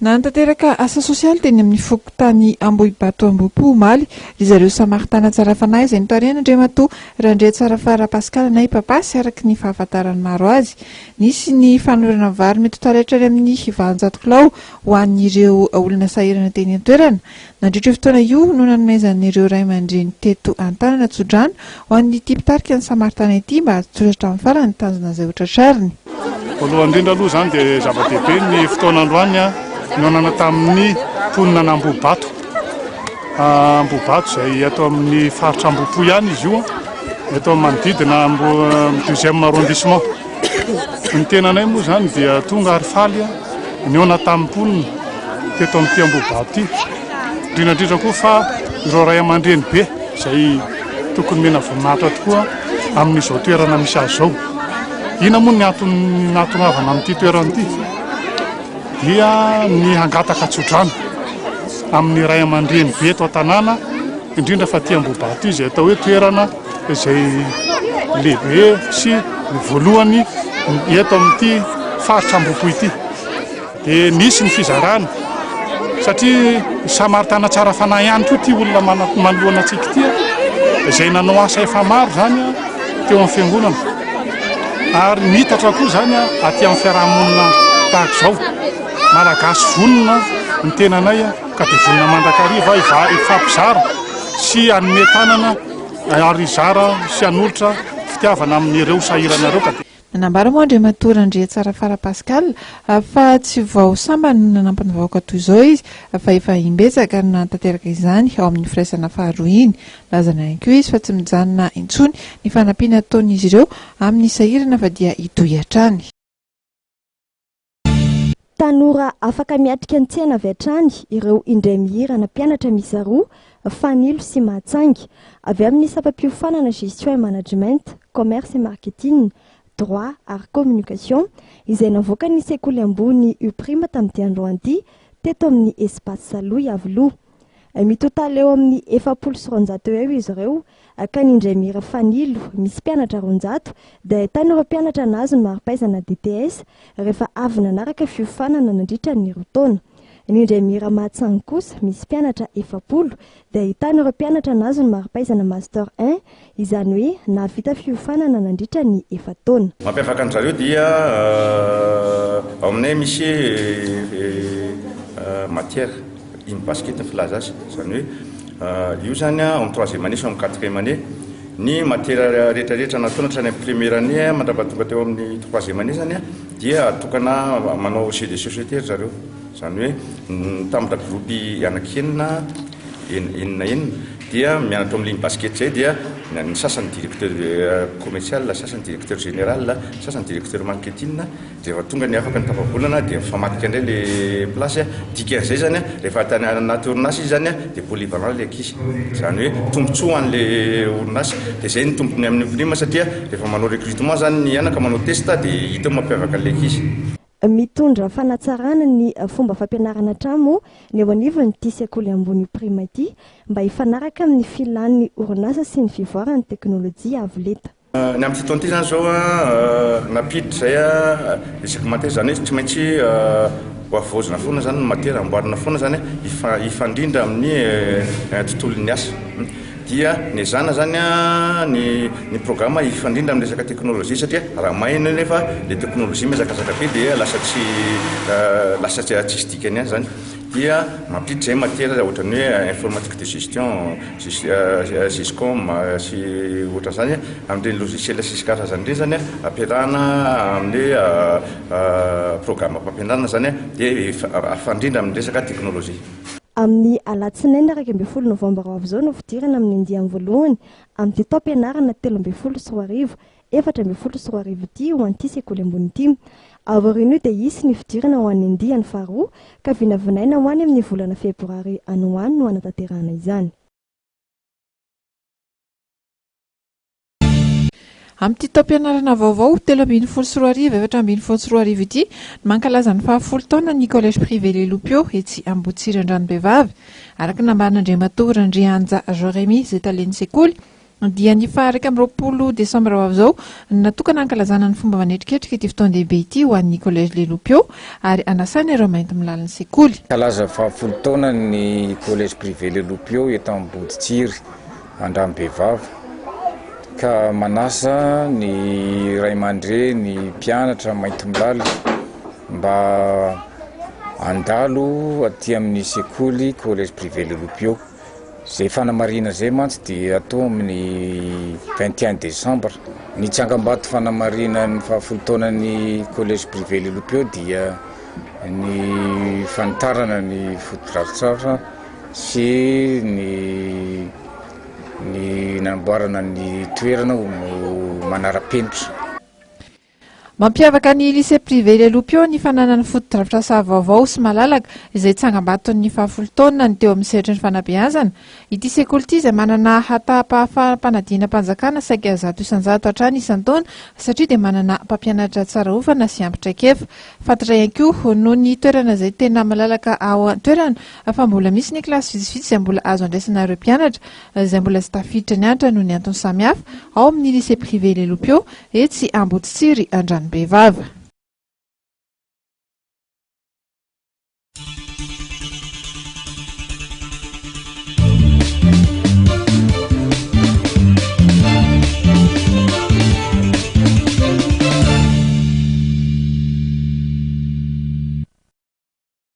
Nantanteraka asa sosialy teny amin'ny fokontany Ambohibato Ambohipo omaly izareo Samaritana tsara fanahy izay nitoriana Andriamatoa Randria Tsarafara Pascal nay papasy araky ny fahafantarany maro azy. Nisy ny fanorana vary mety taraitra amin'ny 700 kilao ho an'ireo olona sahirana teny an-toerana. Nandritra fotoana io no nanomezan'ireo ray aman-dreny teto Antanana Tsodrano ho an'ny tipitarika ny Samaritana ity mba hatsoratra amin'ny farany tanjona izay hotratrariny. Voalohany indrindra aloha izany dia zava-dehibe ny fotoana androany nonana tamin'ny ponina Ambohibato. Ambohibato izay ato amin'ny faritra Ambohipo ihany izy io, eto manodidina deuxième arrondissement. Ny tenanay moa izany dia tonga ary faly niona tamin'ny ponina teto amin'ity Ambohibato ity. Indrindra koa fa ireo ray aman-dreny be izay tokony mena voninahitra tokoa amin'izao toerana misy azy izao. Ina moa ny atonavana amin'ity toerana ity dia ny hangataka Tsodrano amin'ny ray aman-dreny be eto an-tanàna indrindra fa ty Ambohibato izay atao hoe toerana izay lehibe sy voalohany eto amin'ity faritra Ambohipo ity. Dia nisy ny fizarana satria Samaritana tsara fanahy ihany koa ty olona manoloana antsika ity izay nanao asa efa maro zany teo amin'ny fiangonana ary mitatra koa zany aty amin'ny fiarahamonina tahaka izao. Malagasy vonona ny tenanay ka dia vonona mandrakariva ifampizara sy anome tanana ary izara sy hanolotra fitiavana amin'ireo sahirana ireo. Nanambara moa Andriamatoa Randria Tsarafara Pascal fa tsy vao sambany nanampany vahoaka toy izao izy fa efa imbetsaka no nantanteraka izany ao amin'ny firaisana faharoa iny. Lazana ihany koa izy fa tsy mijanona intsony ny fanampiana ataon'izy ireo amin'ny sahirana fa dia hitohy hatrany. tanora afaka miatrika ny tsena avy hatrany ireo indray mihirana mpianatra miisa roa Fanilo sy Matsangy avy amin'ny sapam-piofanana gestion et management, commerce et marketing, droit ary communication izay navoaka ny sekoly ambony uprima tamin'ny androandy teto amin'ny espace Saloy Avilo. Mitotala eo amin'ny 400 eo izy ireo ka ny indray mihira Fanilo misy mpianatra 200 dia ahitana ireo mpianatra nazy ny mari-pahaizana DTS rehefa avy nanaraka fiofanana nandritra ny roa taona. Ny indray mihira Matsangy kosa misy mpianatra 400 dia ahitana ireo mpianatra nazy ny mari-pahaizana master 1 izany hoe navita fiofanana nandritra ny 4 taona. Mampiavaka ny zareo dia ao aminay misy matière in basket filaza azy zany hoe io zany ao amin'ny 3e année sy ao amin'ny 4e année ny matière rehetrarehetra nataona hatrany amin'ny première année mandrapatonga teo amin'ny 3e année zany dia atokana manao jeu de société zareo zany hoe tamina groupe anakenina enina dia mianatra amin'ny ligne basket zay dia ny sasany directeur commercial, sasany directeur général, sasany directeur marketing rehefa tonga ny afaka ny tafabolana dia mifamatika indray le place dikan'izay zany rehefa tany anaty orinasy izy zany dia polyvalent le ankizy zany hoe tombotsoa an'le orinasy dia zay ny tombony amin'ny prime satria rehefa manao recrutement zany ny anaka manao test dia hita mampiavaka an'le ankizy. Mitondra fanatsarana ny fomba fampianarana tramo ny eo anivon'ity sekoly ambony prima ity mba hifanaraka amin'ny filan'ny orinasa sy ny fivoarany teknôlôjia avo leta. Ny amin'ny fotoana ity zany zao napiditra zay isaky matière zany hoe tsy maintsy hoavozina foana zany ny matière amboarina foana zany hifandrindra amin'ny tontolon'ny asa. Dia ny zana zany ny programme hifandrindra amin'ny resaka teknôlôjia satria raha maina nefa le teknôlôjia mizakazaka be dia lasa tsisy dikany ihany zany. Dia mampiditra zay matière ohatrany hoe informatique de gestion, Giscom sy ohatran'izany amin'ireny logiciel sisy karazany ireny zany ampiarahana amin'le programme mpampianarana zany dia afandrindra amin'ny resaka teknôlôjia. Amin'ny alatsinainy 12 novambra avy zao no fidirana amin'ny andiany voalohany amin'ny taom-pianarana 13 sy 14 ity ho an'ity sekoly ambony ity. Aoriana dia isy ny fidirana ho an'ny andiany faharoa ka vinavinaina ho any amin'ny volana febroary ano any no anatanterahana izany. Amin'ity taom-pianarana vaovao 13 ity mankalaza ny 10 taona ny collège privé Le Loupio etsy Ambotsira Andranombehivavy araka nambaran'Andriamatoa Randrianja Jérémy zay taleny sekoly dia ny 20 desambra avy zao natokana hankalazana ny fomba manetriketrika ity fotoan-dehibe ity ho an'ny collège Le Loupio ary anasany ireo mainty milaliny sekoly. Kalaza 10 taona ny collège privé Le Loupio eto Ambotsira Andranombehivavy ka manasa ny ray aman-dreny ny mpianatra mainty milala mba andalo aty amin'ny sekoly collège privé Le Loupio. Zay fanamarina zay mantsy dia atao amin'ny 21 décembre. Ny tsangam-bato fanamarina ny 10 taonan'ny collège privé Le Loupio dia ny fanitarana ny foto-drafitr'asa sy ny namboarana ny toerana manara-penitra. Mampiavaka ny lycée privé Le Loupio ny fananany foto-drafitr'asa vaovao sy malalaka izay tsangam-baton'ny 10 taona ny teo amin'ny sehatry ny fanabeazana. Ity sekoly ity izay manana hata-panadina mpanjakana saika 100 hatrany isan-taona satria dia manana mpampianatra tsara ofana sy ampitraikefa. Fantatra ihany koa noho ny toerana izay tena malalaka ao toerana fa mbola misy ny kilasy vitsivitsy izay mbola azo andraisana ireo mpianatra izay mbola tsy tafiditra ny antra noho ny antony samihafa ao amin'ny lycée privé Le Loupio etsy Ambotsira Andranombehivavy.